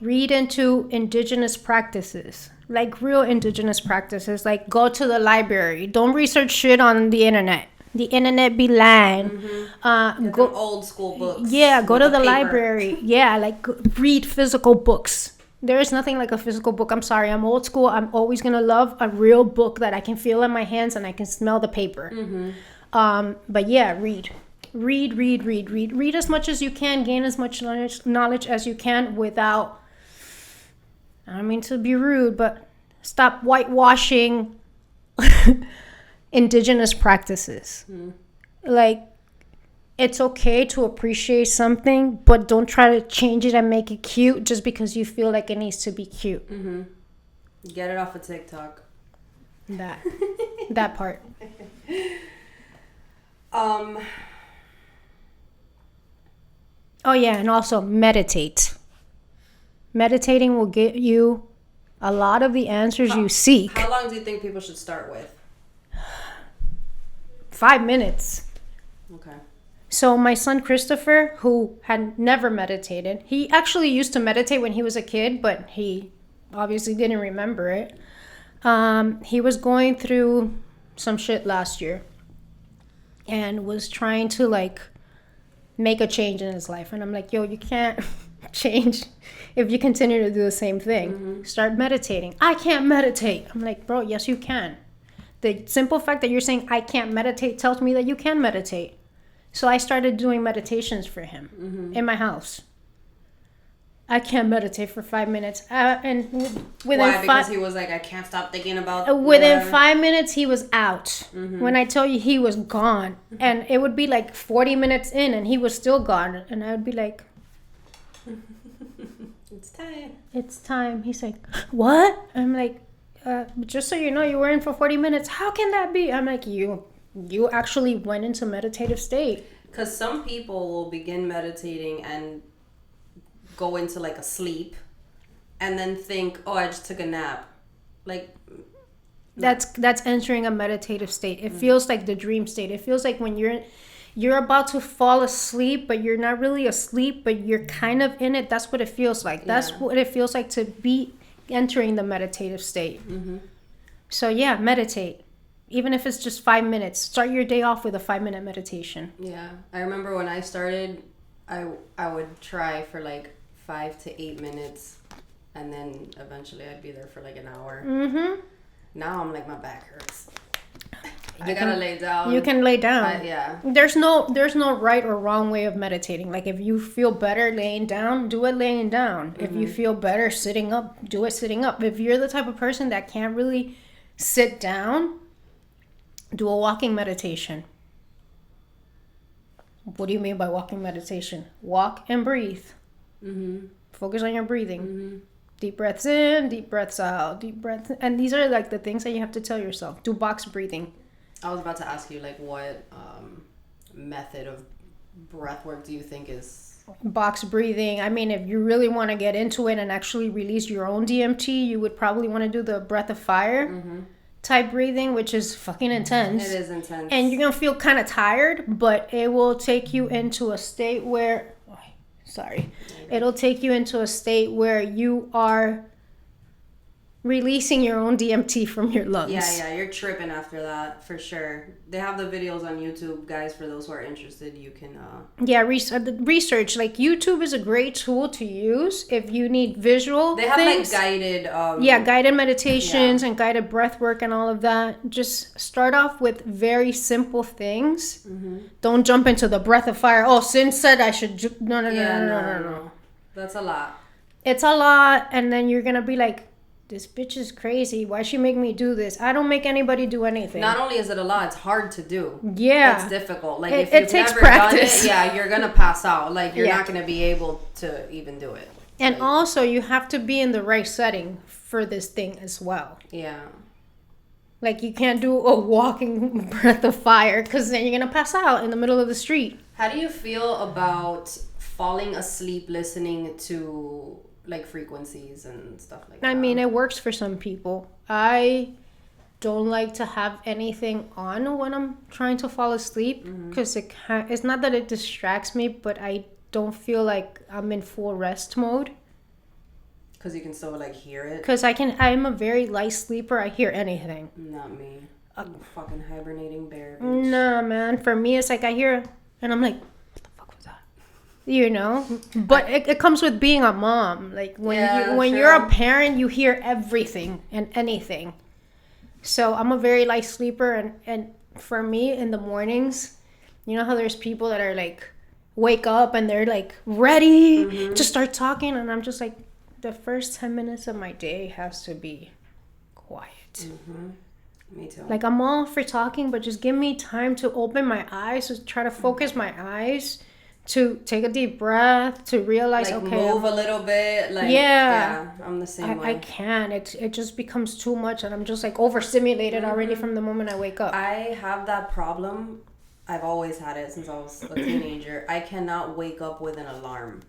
Read into indigenous practices. Like real indigenous practices. Like go to the library. Don't research shit on the internet. The internet be lying. Go old school books. Yeah, go to the paper. library. Yeah, like read physical books. There is nothing like a physical book. I'm sorry, I'm old school. I'm always gonna love a real book that I can feel in my hands and I can smell the paper. But yeah, read as much as you can. Gain as much knowledge as you can without, I don't mean to be rude, but stop whitewashing indigenous practices. Like, it's okay to appreciate something, but don't try to change it and make it cute just because you feel like it needs to be cute. Get it off of TikTok. That part. Oh yeah, and also meditate. Meditating will get you a lot of the answers you seek. How long do you think people should start with? 5 minutes. Okay. So my son Christopher, who had never meditated, he actually used to meditate when he was a kid, but he obviously didn't remember it. He was going through some shit last year and was trying to like make a change in his life. And I'm like, yo, you can't change if you continue to do the same thing. Start meditating. I can't meditate. I'm like, bro, yes, you can. The simple fact that you're saying I can't meditate tells me that you can meditate. So I started doing meditations for him in my house. I can't meditate for 5 minutes. And within Why? Because he was like, I can't stop thinking about... Within 5 minutes, he was out. When I tell you, he was gone. And it would be like 40 minutes in, and he was still gone. And I would be like... It's time. It's time. He's like, what? I'm like, just so you know, you were in for 40 minutes. How can that be? I'm like, you actually went into meditative state. Because some people will begin meditating and go into like a sleep and then think, oh, I just took a nap. Like, that's entering a meditative state. It feels like the dream state. It feels like when you're about to fall asleep, but you're not really asleep, but you're kind of in it. That's what it feels like. That's what it feels like to be entering the meditative state. So yeah, meditate. Even if it's just 5 minutes, start your day off with a 5-minute meditation. Yeah. I remember when I started, I would try for like 5 to 8 minutes, and then eventually I'd be there for like an hour. Now I'm like, my back hurts. I gotta lay down. You can lay down. Yeah. There's no right or wrong way of meditating. Like if you feel better laying down, do it laying down. If you feel better sitting up, do it sitting up. If you're the type of person that can't really sit down, do a walking meditation. What do you mean by walking meditation? Walk and breathe. Focus on your breathing. Deep breaths in, deep breaths out, deep breaths in. And these are like the things that you have to tell yourself. Do box breathing. I was about to ask you, like, what method of breath work do you think is... Box breathing. I mean, if you really want to get into it and actually release your own DMT, you would probably want to do the breath of fire type breathing, which is fucking intense. It is intense. And you're going to feel kind of tired, but it will take you into a state where... It'll take you into a state where you are releasing your own DMT from your lungs. Yeah, you're tripping after that, for sure. They have the videos on YouTube, guys, for those who are interested. You can... research. Like, YouTube is a great tool to use if you need visual They have, things. like, guided... guided meditations and guided breath work and all of that. Just start off with very simple things. Don't jump into the breath of fire. Oh, Cin said I should... No. That's a lot. It's a lot, and then you're going to be like, this bitch is crazy. Why she make me do this? I don't make anybody do anything. Not only is it a lot, it's hard to do. Yeah. It's difficult. Like, if it you've takes never practice. done it, you're going to pass out. Like, you're not going to be able to even do it. And like, also, you have to be in the right setting for this thing as well. Yeah. Like, you can't do a walking breath of fire because then you're going to pass out in the middle of the street. How do you feel about falling asleep listening to... like frequencies and stuff like that? I mean, it works for some people. I don't like to have anything on when I'm trying to fall asleep because it's not that it distracts me, but I don't feel like I'm in full rest mode. Because you can still like hear it? Because I'm a very light sleeper. I hear anything. Not me. I'm a fucking hibernating bear, bitch. Nah, man. For me, it's like I hear and I'm like, you know, but it comes with being a mom. Like when you're a parent, you hear everything and anything. So I'm a very light sleeper, and for me in the mornings, you know how there's people that are like wake up and they're like ready to start talking, and I'm just like, the first 10 minutes of my day has to be quiet. Me too. Like, I'm all for talking, but just give me time to open my eyes, to try to focus my eyes, to take a deep breath, to realize, like, okay, move a little bit. Like, I'm the same way. I can't. It just becomes too much, and I'm just like overstimulated already from the moment I wake up. I have that problem. I've always had it since I was a teenager. I cannot wake up with an alarm.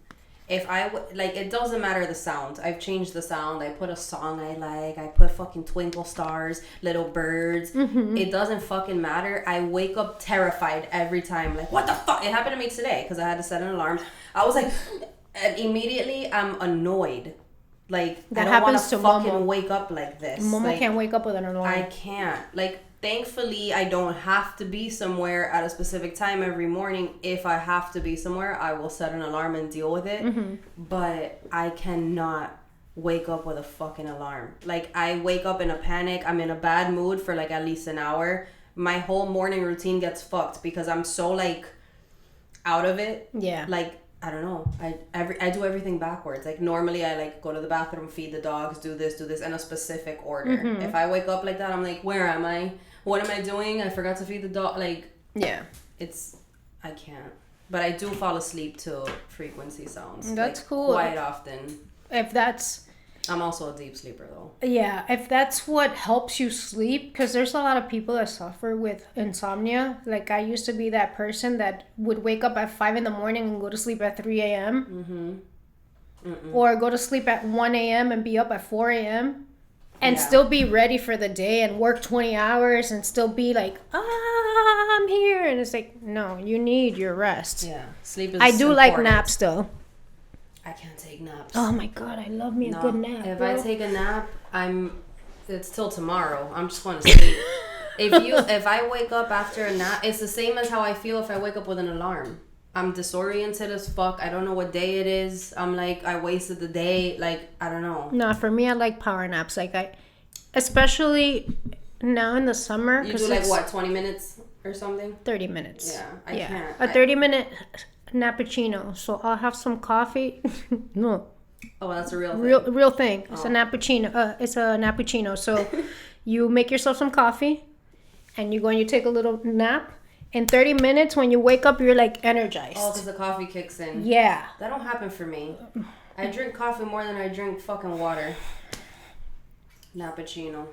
If it doesn't matter the sound. I've changed the sound. I put a song I like. I put fucking twinkle stars, little birds. It doesn't fucking matter. I wake up terrified every time. Like, what the fuck? It happened to me today because I had to set an alarm. I was like, and immediately I'm annoyed. Like, that I don't want to fucking Momo. wake up like this. Momo can't wake up with an alarm. I can't. Like, thankfully, I don't have to be somewhere at a specific time every morning. If I have to be somewhere, I will set an alarm and deal with it. But I cannot wake up with a fucking alarm. Like, I wake up in a panic. I'm in a bad mood for like at least an hour. My whole morning routine gets fucked because I'm so like out of it. Yeah. Like, I don't know. I do everything backwards. Like, normally I like go to the bathroom, feed the dogs, do this in a specific order. If I wake up like that, I'm like, where am I? What am I doing? I forgot to feed the dog. Like, yeah, I can't. But I do fall asleep to frequency sounds. That's like, cool. Quite often. I'm also a deep sleeper though. Yeah, if that's what helps you sleep, because there's a lot of people that suffer with insomnia. Like, I used to be that person that would wake up at 5 a.m. and go to sleep at 3 a.m. Or go to sleep at 1 a.m. and be up at 4 a.m. and still be ready for the day and work 20 hours and still be like, I'm here. And it's like, no, you need your rest. Yeah, sleep is I do important. like naps though. I can't take naps. Oh my God, I love me a good nap. If bro. I take a nap, it's till tomorrow. I'm just going to sleep. If I wake up after a nap, it's the same as how I feel if I wake up with an alarm. I'm disoriented as fuck. I don't know what day it is. I'm like, I wasted the day. Like, I don't know. No, for me, I like power naps. Like, especially now in the summer. You do like what, 20 minutes or something? 30 minutes. Yeah, I can't. A 30-minute nappuccino. So I'll have some coffee. No. Oh, that's a real thing. Real thing. It's a nappuccino. It's a nappuccino. So you make yourself some coffee, and you go and you take a little nap. In 30 minutes, when you wake up, you're like energized. Oh, because the coffee kicks in. Yeah. That don't happen for me. I drink coffee more than I drink fucking water. Nappuccino.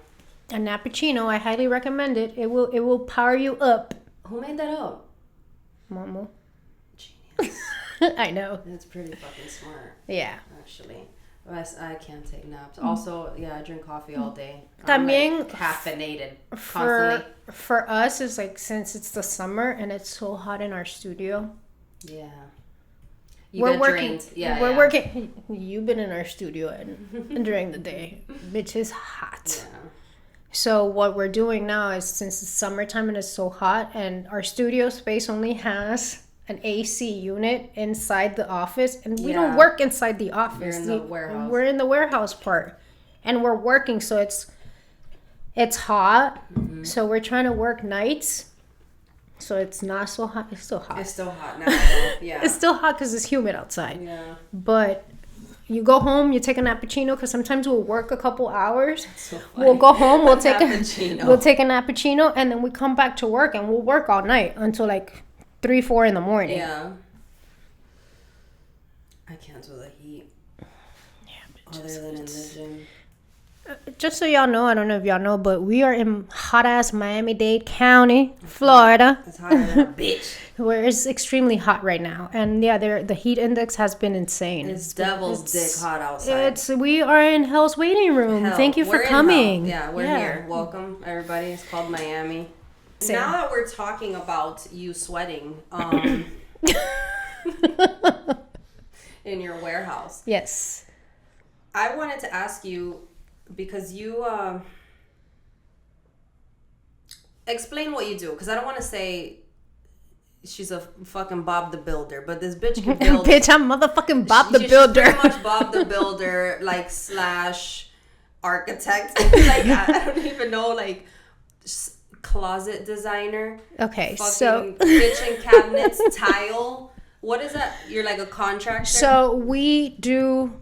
A nappuccino, I highly recommend it. It will power you up. Who made that up? Mama. Genius. I know. That's pretty fucking smart. Yeah. Actually. I can't take naps. Also, yeah, I drink coffee all day. También, like caffeinated constantly. For us, it's like since it's the summer and it's so hot in our studio. Yeah. We're working. Drained. Yeah, we're working. You've been in our studio and during the day, which is hot. Yeah. So what we're doing now is since it's summertime and it's so hot, and our studio space only has an AC unit inside the office, and we don't work inside the office. You're in the warehouse. We're in the warehouse part, and we're working, so it's hot. Mm-hmm. So we're trying to work nights, so it's not so hot. It's still hot. It's still hot now. Yeah. It's still hot because it's humid outside. Yeah. But you go home, you take a nappuccino, because sometimes we'll work a couple hours. So we'll go home, we'll take a nappuccino, and then we come back to work, and we'll work all night until like 3-4 in the morning. Yeah. I can't do the heat. Yeah, other than in the gym. Just so y'all know, I don't know if y'all know, but we are in hot-ass Miami-Dade County, Florida. It's hotter than a bitch. Where it's extremely hot right now. And yeah, the heat index has been insane. It's devil's dick hot outside. We are in hell's waiting room. Thank you for coming. Yeah, we're here. Welcome, everybody. It's called Miami. Same. Now that we're talking about you sweating in your warehouse. Yes. I wanted to ask you, because you explain what you do, because I don't want to say she's a fucking Bob the Builder, but this bitch can build. Bitch, I'm motherfucking Bob the Builder. She's pretty much Bob the Builder, like / architect. Like I don't even know, like closet designer. Okay, fucking so kitchen cabinets, tile. What is that? You're like a contractor. So we do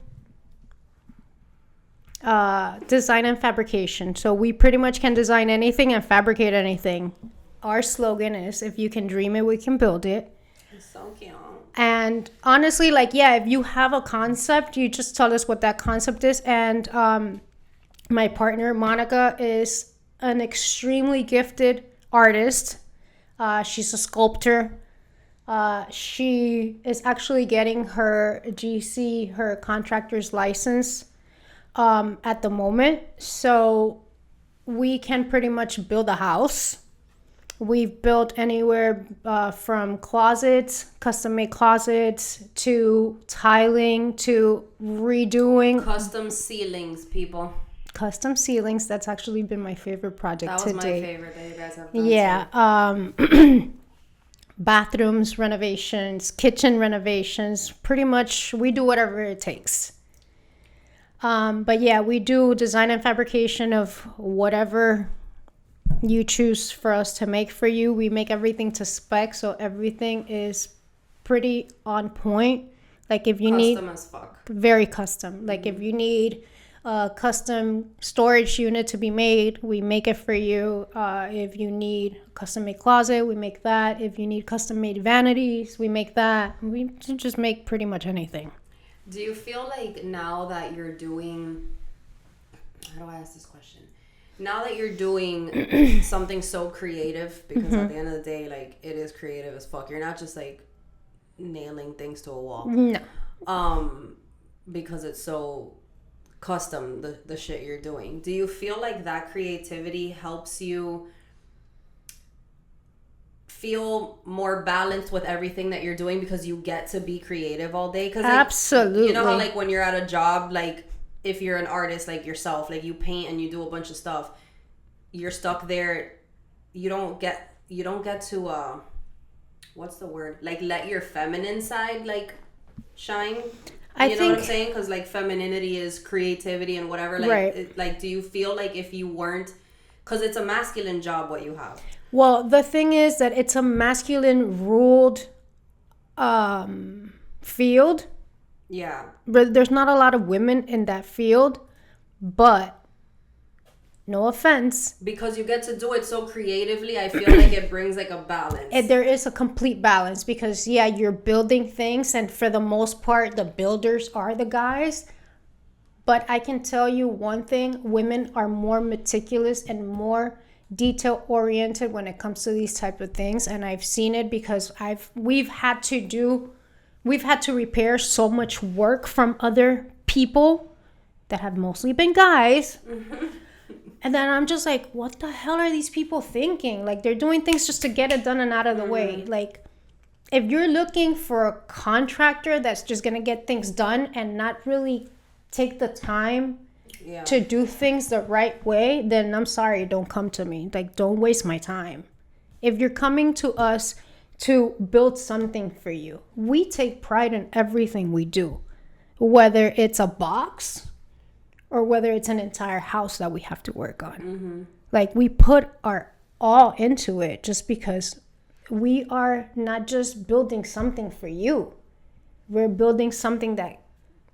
design and fabrication. So we pretty much can design anything and fabricate anything. Our slogan is, if you can dream it, we can build it. It's so cute. And honestly, like, yeah, if you have a concept, you just tell us what that concept is. And my partner, Monica, is an extremely gifted artist. She's a sculptor. She is actually getting her GC, her contractor's license, at the moment. So we can pretty much build a house. We've built anywhere from closets, custom made closets, to tiling, to redoing. Custom ceilings, people. Custom ceilings. That's actually been my favorite project to date. That was my favorite that you guys have done. Yeah. Bathrooms renovations, kitchen renovations. Pretty much we do whatever it takes. But yeah, we do design and fabrication of whatever you choose for us to make for you. We make everything to spec, so everything is pretty on point. Like if you need custom as fuck. Very custom. Like if you need a custom storage unit to be made, we make it for you. If you need a custom made closet, we make that. If you need custom made vanities, we make that. We just make pretty much anything. Do you feel like now that you're doing, how do I ask this question? Now that you're doing something so creative, because at the end of the day, like, it is creative as fuck. You're not just like nailing things to a wall. No. Because it's so custom, the shit you're doing. Do you feel like that creativity helps you feel more balanced with everything that you're doing because you get to be creative all day? Because like, absolutely, you know how like when you're at a job, like if you're an artist like yourself, like you paint and you do a bunch of stuff, you're stuck there. You don't get to what's the word, like let your feminine side like shine. You know what I'm saying? Because like femininity is creativity and whatever. Like, right. Like, do you feel like if you weren't, because it's a masculine job what you have. Well, the thing is that it's a masculine ruled field. Yeah. But there's not a lot of women in that field. But No offense. Because you get to do it so creatively, I feel like it brings like a balance. There is a complete balance because, yeah, you're building things, and for the most part, the builders are the guys. But I can tell you one thing, women are more meticulous and more detail oriented when it comes to these type of things. And I've seen it because we've had to repair so much work from other people that have mostly been guys. And then I'm just like, what the hell are these people thinking? Like, they're doing things just to get it done and out of the way. Like, if you're looking for a contractor that's just going to get things done and not really take the time to do things the right way, then I'm sorry, don't come to me. Like, don't waste my time. If you're coming to us to build something for you, we take pride in everything we do. Whether it's a box or whether it's an entire house that we have to work on. Like, we put our all into it just because we are not just building something for you. We're building something that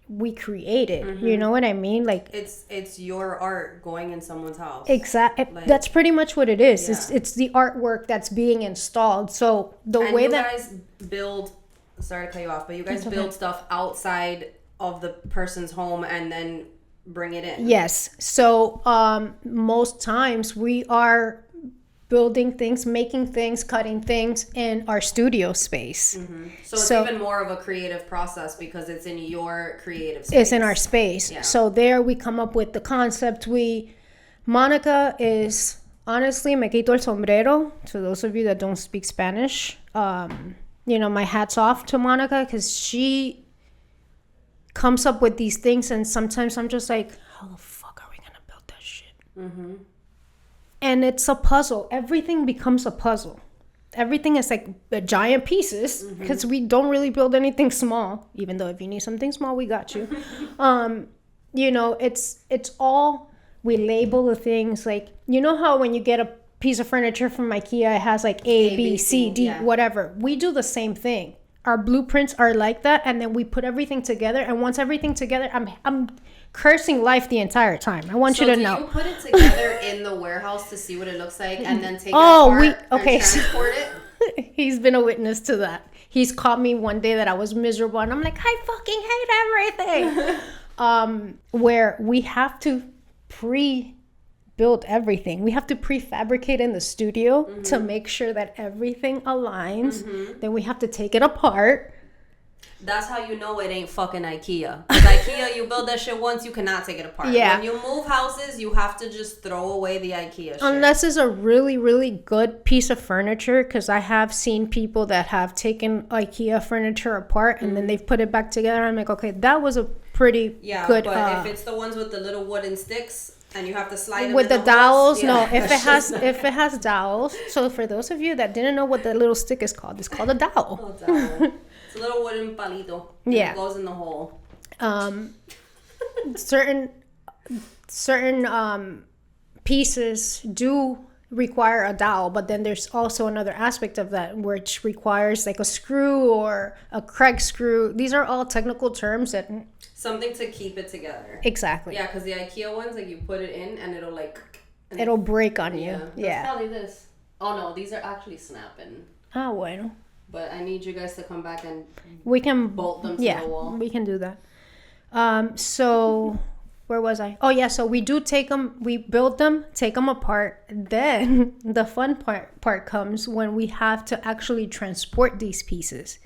we created. You know what I mean? Like, it's your art going in someone's house. Exactly. Like, that's pretty much what it is. Yeah. It's the artwork that's being installed. So you guys build, sorry to cut you off, but you guys build stuff outside of the person's home and then bring it in. Yes. So most times we are building things, making things, cutting things in our studio space. So it's even more of a creative process because it's in your creative space. It's in our space. Yeah. So there we come up with the concept. Monica is, honestly, me quito el sombrero. To those of you that don't speak Spanish, my hat's off to Monica because she comes up with these things, and sometimes I'm just like, how the fuck are we gonna build that shit? And it's a puzzle. Everything becomes a puzzle. Everything is like giant pieces because we don't really build anything small, even though if you need something small, we got you. It's all, we label the things. Like, you know how when you get a piece of furniture from IKEA, it has like A, B, C, D, whatever. We do the same thing. Our blueprints are like that, and then we put everything together. And once everything together, I'm cursing life the entire time. I want you to know. So do you put it together in the warehouse to see what it looks like, and then take it apart and transport it? He's been a witness to that. He's caught me one day that I was miserable, and I'm like, I fucking hate everything. Where we have to build everything. We have to prefabricate in the studio to make sure that everything aligns. Then we have to take it apart. That's how you know it ain't fucking IKEA. Because IKEA, you build that shit once, you cannot take it apart. Yeah. When you move houses, you have to just throw away the IKEA shit. Unless it's a really, really good piece of furniture. Because I have seen people that have taken IKEA furniture apart and then they've put it back together. I'm like, okay, that was a pretty good... but if it's the ones with the little wooden sticks... And you have to slide them with the dowels. No, if it has dowels. So for those of you that didn't know what the little stick is called, it's called a dowel. It's a little wooden palito. Yeah, it goes in the hole. Certain pieces do require a dowel, but then there's also another aspect of that which requires like a screw or a Craig screw. These are all technical terms that. Something to keep it together. Exactly. Yeah, because the IKEA ones, like you put it in and it'll like... It'll break on you. Yeah. Probably this. Oh no, these are actually snapping. Ah, bueno. But I need you guys to come back and we can bolt them to the wall. We can do that. So where was I? Oh yeah, so we do take them, we build them, take them apart. Then the fun part comes when we have to actually transport these pieces.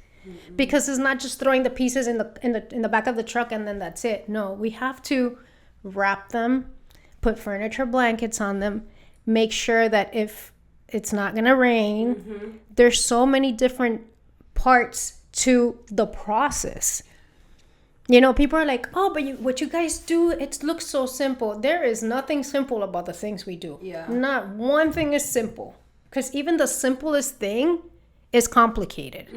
Because it's not just throwing the pieces in the back of the truck and then that's it. No, we have to wrap them, put furniture blankets on them, make sure that if it's not gonna rain, there's so many different parts to the process. People are like, oh, but what you guys do, it looks so simple. There is nothing simple about the things we do. Yeah. Not one thing is simple. Because even the simplest thing is complicated.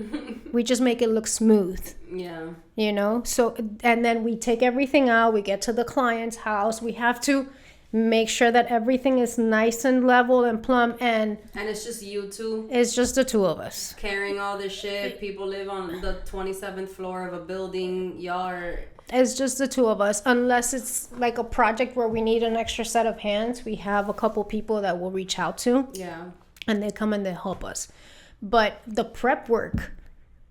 We just make it look smooth. Yeah. So, and then we take everything out, we get to the client's house, we have to make sure that everything is nice and level and plumb, and it's just you two. It's just the two of us carrying all this shit. People live on the 27th floor of a building. Y'all are... It's just the two of us, unless it's like a project where we need an extra set of hands. We have a couple people that we'll reach out to. Yeah. And they come and they help us. But the prep work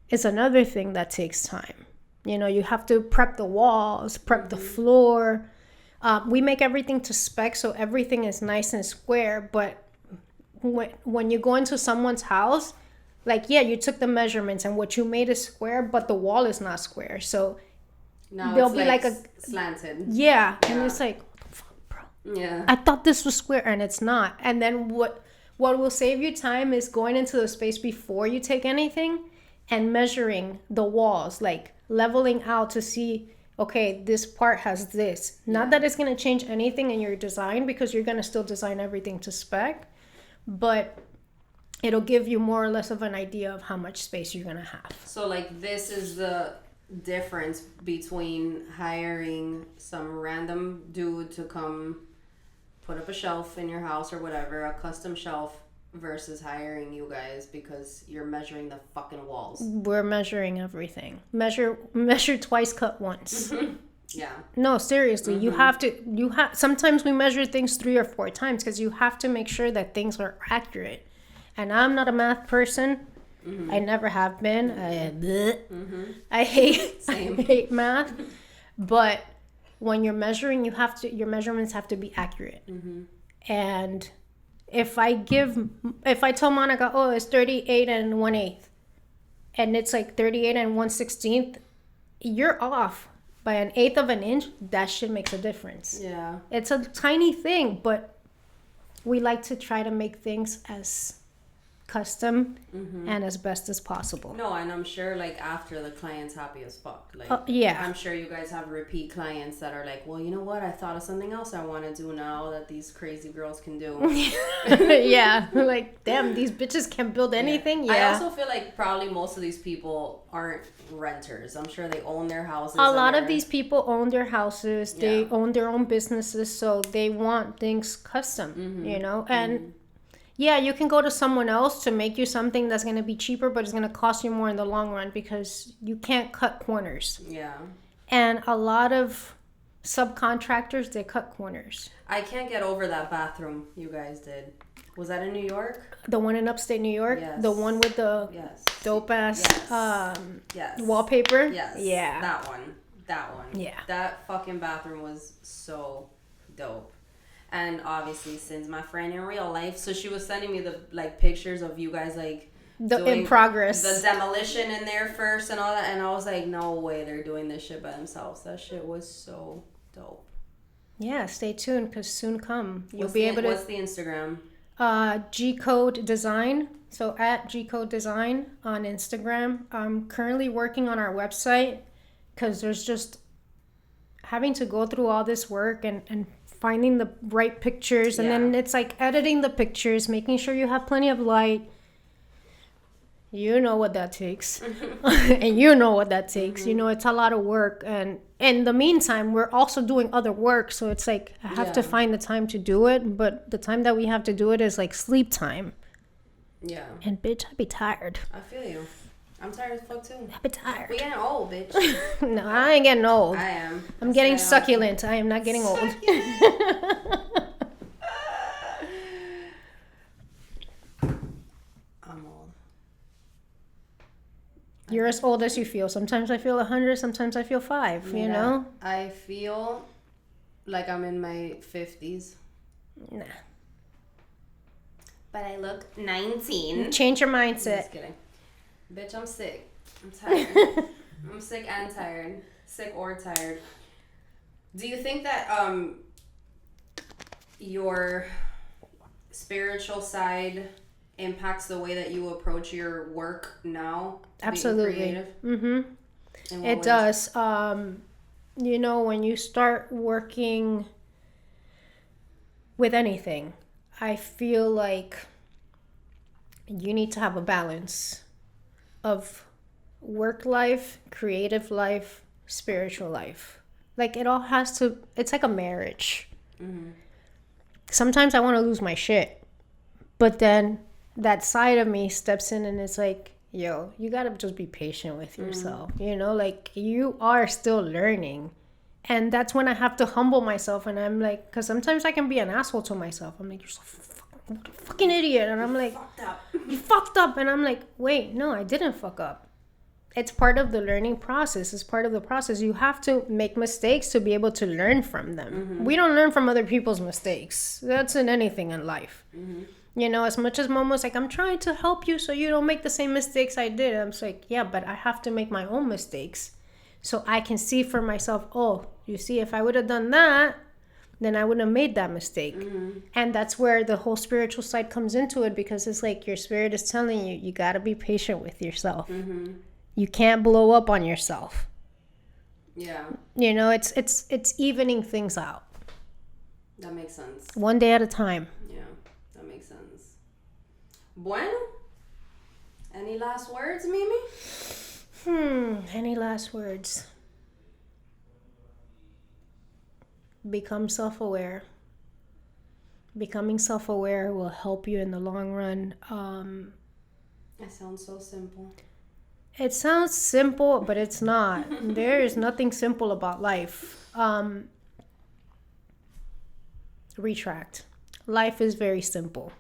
is another thing that takes time. You know, you have to prep the walls, prep the floor. We make everything to spec, so everything is nice and square. But when you go into someone's house, like, yeah, you took the measurements and what you made is square, but the wall is not square. So no, there'll be like a slanted. Yeah, and it's like, what the fuck, bro? Yeah. I thought this was square and it's not. And then what will save you time is going into the space before you take anything and measuring the walls, like leveling out to see, okay, this part has this. Not that it's going to change anything in your design, because you're going to still design everything to spec, but it'll give you more or less of an idea of how much space you're going to have. So like this is the difference between hiring some random dude to come put up a shelf in your house or whatever, a custom shelf, versus hiring you guys because you're measuring the fucking walls. We're measuring everything. Measure twice, cut once. Yeah. No, seriously, you have sometimes we measure things 3 or 4 times because you have to make sure that things are accurate. And I'm not a math person. I never have been. I hate math. But when you're measuring, your measurements have to be accurate. And if I tell Monica, oh, it's 38 and 1/8, and it's like 38 and 1/16, you're off by 1/8 of an inch. That shit makes a difference. Yeah. It's a tiny thing, but we like to try to make things as custom and as best as possible. No, and I'm sure like after the client's happy as fuck. Like yeah. I'm sure you guys have repeat clients that are like, well, you know what? I thought of something else I want to do now that these crazy girls can do. Yeah. Like, damn, these bitches can build anything. Yeah. I also feel like probably most of these people aren't renters. I'm sure they own their houses. A lot of these people own their houses. They own their own businesses, so they want things custom, you know? And yeah, you can go to someone else to make you something that's going to be cheaper, but it's going to cost you more in the long run because you can't cut corners. Yeah. And a lot of subcontractors, they cut corners. I can't get over that bathroom you guys did. Was that in New York? The one in upstate New York? Yes. The one with the dope ass wallpaper? Yes. Yeah. That one. Yeah. That fucking bathroom was so dope. And obviously, since my friend in real life, so she was sending me the like pictures of you guys like in progress, the demolition in there first and all that, and I was like, no way, they're doing this shit by themselves. That shit was so dope. Yeah, stay tuned because soon you'll be able to. What's the Instagram? G-Code Design. So at G-Code Design on Instagram. I'm currently working on our website because there's just having to go through all this work and finding the right pictures, and then it's like editing the pictures, making sure you have plenty of light. You know what that takes. And you know what that takes. You know, it's a lot of work, and in the meantime we're also doing other work, so it's like I have to find the time to do it, but the time that we have to do it is like sleep time. Yeah. And bitch, I be tired. I feel you. I'm tired as fuck too. I be tired. We getting old, bitch. No, I ain't getting old. I am. I'm getting succulent. I am not getting old. I'm old. You're as old as you feel. Sometimes I feel 100. Sometimes I feel 5. You know. I feel like I'm in my 50s. Nah. But I look 19. Change your mindset. Just kidding. Bitch, I'm sick. I'm tired. I'm sick and tired. Sick or tired. Do you think that your spiritual side impacts the way that you approach your work now? Absolutely. Mm-hmm. It does. You know, when you start working with anything, I feel like you need to have a balance of work life, creative life, spiritual life. Like it all has to, it's like a marriage. sometimes I want to lose my shit. But then that side of me steps in and it's like, yo, you got to just be patient with yourself. You know, like you are still learning. And that's when I have to humble myself. And I'm like, because sometimes I can be an asshole to myself. I'm like, you're so fucking idiot. And I'm like, you fucked up. And I'm like, wait, no, I didn't fuck up. It's part of the learning process. It's part of the process. You have to make mistakes to be able to learn from them. We don't learn from other people's mistakes. That's in anything in life. You know, as much as Momo's like, I'm trying to help you so you don't make the same mistakes I did. I'm just like, yeah, but I have to make my own mistakes so I can see for myself, oh, you see, if I would have done that, then I wouldn't have made that mistake. And that's where the whole spiritual side comes into it, because it's like your spirit is telling you, you got to be patient with yourself. You can't blow up on yourself. Yeah. You know, it's evening things out. That makes sense. One day at a time. Yeah, that makes sense. Bueno. Any last words, Mimi? Any last words? Become self-aware. Becoming self-aware will help you in the long run. That sounds so simple. It sounds simple, but it's not. There is nothing simple about life. Retract. Life is very simple.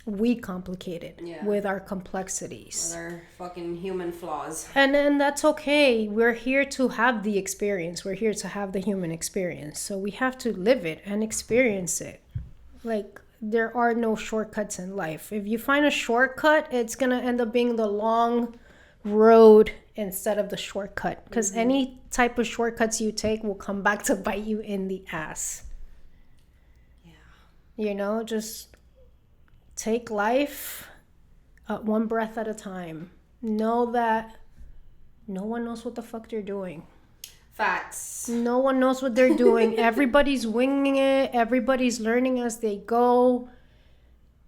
We complicate it with our complexities. With our fucking human flaws. And that's okay. We're here to have the experience. We're here to have the human experience. So we have to live it and experience it. Like, there are no shortcuts in life. If you find a shortcut, it's going to end up being the long road instead of the shortcut. Because any type of shortcuts you take will come back to bite you in the ass. Yeah. You know, just take life one breath at a time. Know that no one knows what the fuck they're doing. Facts. No one knows what they're doing. Everybody's winging it. Everybody's learning as they go.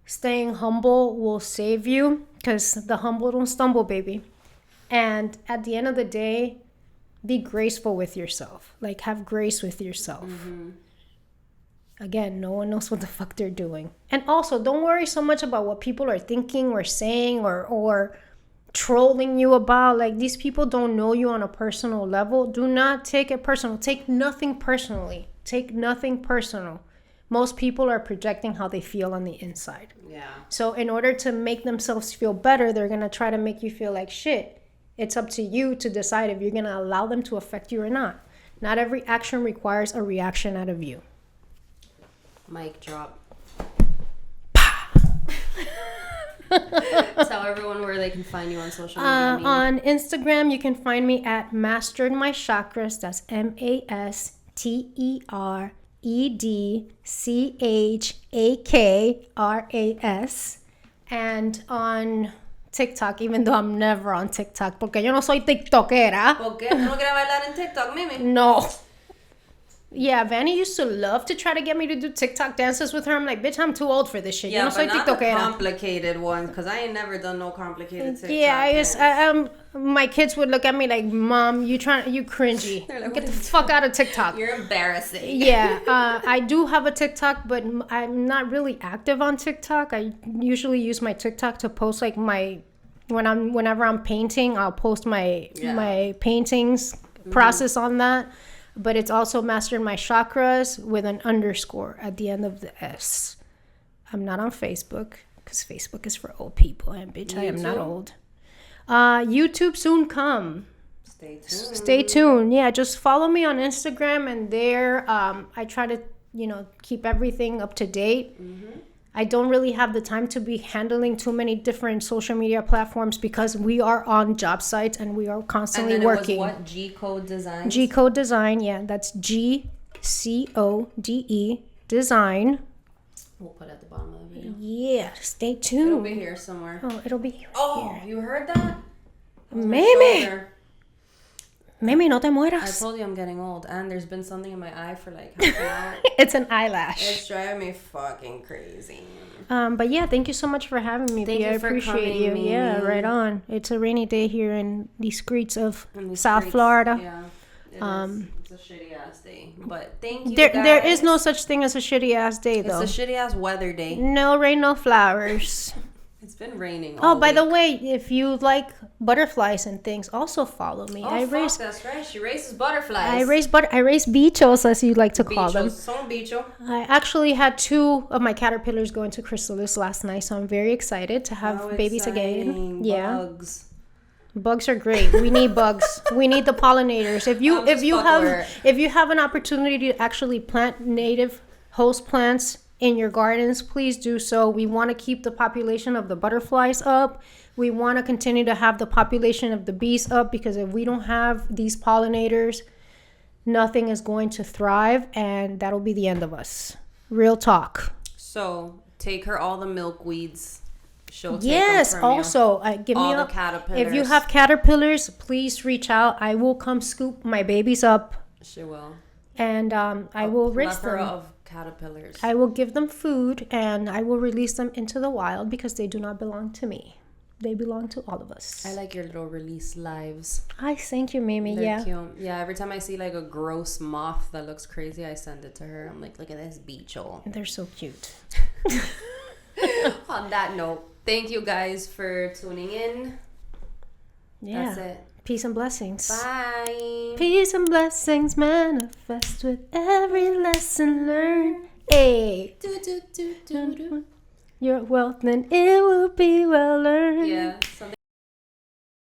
Staying humble will save you, because the humble don't stumble, baby. And at the end of the day, be graceful with yourself. Like, have grace with yourself. Again, no one knows what the fuck they're doing. And also, don't worry so much about what people are thinking or saying or trolling you about. Like, these people don't know you on a personal level. Do not take it personal. Take nothing personally. Take nothing personal. Most people are projecting how they feel on the inside. Yeah. So in order to make themselves feel better, they're going to try to make you feel like shit. It's up to you to decide if you're going to allow them to affect you or not. Not every action requires a reaction out of you. Mic drop. Tell everyone where they can find you on social media. On Instagram, you can find me at MasteredMyChakras. That's MasteredChakras. And on TikTok, even though I'm never on TikTok, porque yo no soy tiktokera. ¿Por qué? ¿Tú no quieres bailar en TikTok, Mimi? No. Yeah, Vanny used to love to try to get me to do TikTok dances with her. I'm like, bitch, I'm too old for this shit. Yeah, yo no soy but not tiktokera. the complicated ones, because I ain't never done no complicated TikTok. Yeah, my kids would look at me like, Mom, you cringy. Like, get the fuck out of TikTok. You're embarrassing. Yeah, I do have a TikTok, but I'm not really active on TikTok. I usually use my TikTok to post like whenever I'm painting, I'll post my paintings process on that. But it's also MasteredMyChakras with an underscore at the end of the S. I'm not on Facebook, because Facebook is for old people, and bitch, I am not old. YouTube soon come. Stay tuned. Yeah, just follow me on Instagram, and there I try to, keep everything up to date. I don't really have the time to be handling too many different social media platforms, because we are on job sites and we are constantly working. And then it was what? G-Code Design? G-Code Design, yeah. That's GCODE Design. We'll put it at the bottom of the video. Yeah, stay tuned. It'll be here somewhere. Oh, it'll be here. Oh, you heard that? Mimi, no te I mueras. told you I'm getting old, and there's been something in my eye for like half an hour. It's an eyelash. It's driving me fucking crazy. But yeah, thank you so much for having me. Thank you for appreciate coming, you. Mimi. Yeah, right on. It's a rainy day here in the streets of South Florida. Yeah. It's a shitty ass day. But thank you, There is no such thing as a shitty ass day, though. It's a shitty ass weather day. No rain, no flowers. It's been raining all by the way, if you like butterflies and things, also follow me. That's right. She raises butterflies. I raise bichos, as you like to call them. Son bicho. I actually had 2 of my caterpillars go into chrysalis last night, so I'm very excited to have babies again. Yeah. Bugs are great. We need bugs. We need the pollinators. If you have an opportunity to actually plant native host plants in your gardens, please do so. We want to keep the population of the butterflies up. We want to continue to have the population of the bees up, because if we don't have these pollinators, nothing is going to thrive, and that'll be the end of us. Real talk. So take her all the milkweeds. She'll take yes. them from Also, give me all the caterpillars. If you have caterpillars, please reach out. I will come scoop my babies up. She will. And I will raise them. Of caterpillars. I will give them food, and I will release them into the wild, because they do not belong to me. They belong to all of us. I like your little release lives. I thank you, Mimi. They're cute. Yeah, every time I see like a gross moth that looks crazy, I send it to her. I'm like, look at this beetle. They're so cute. On that note, thank you guys for tuning in. Yeah. That's it. Peace and blessings. Bye. Peace and blessings manifest with every lesson learned. Hey. Your wealth, then it will be well earned. Yeah.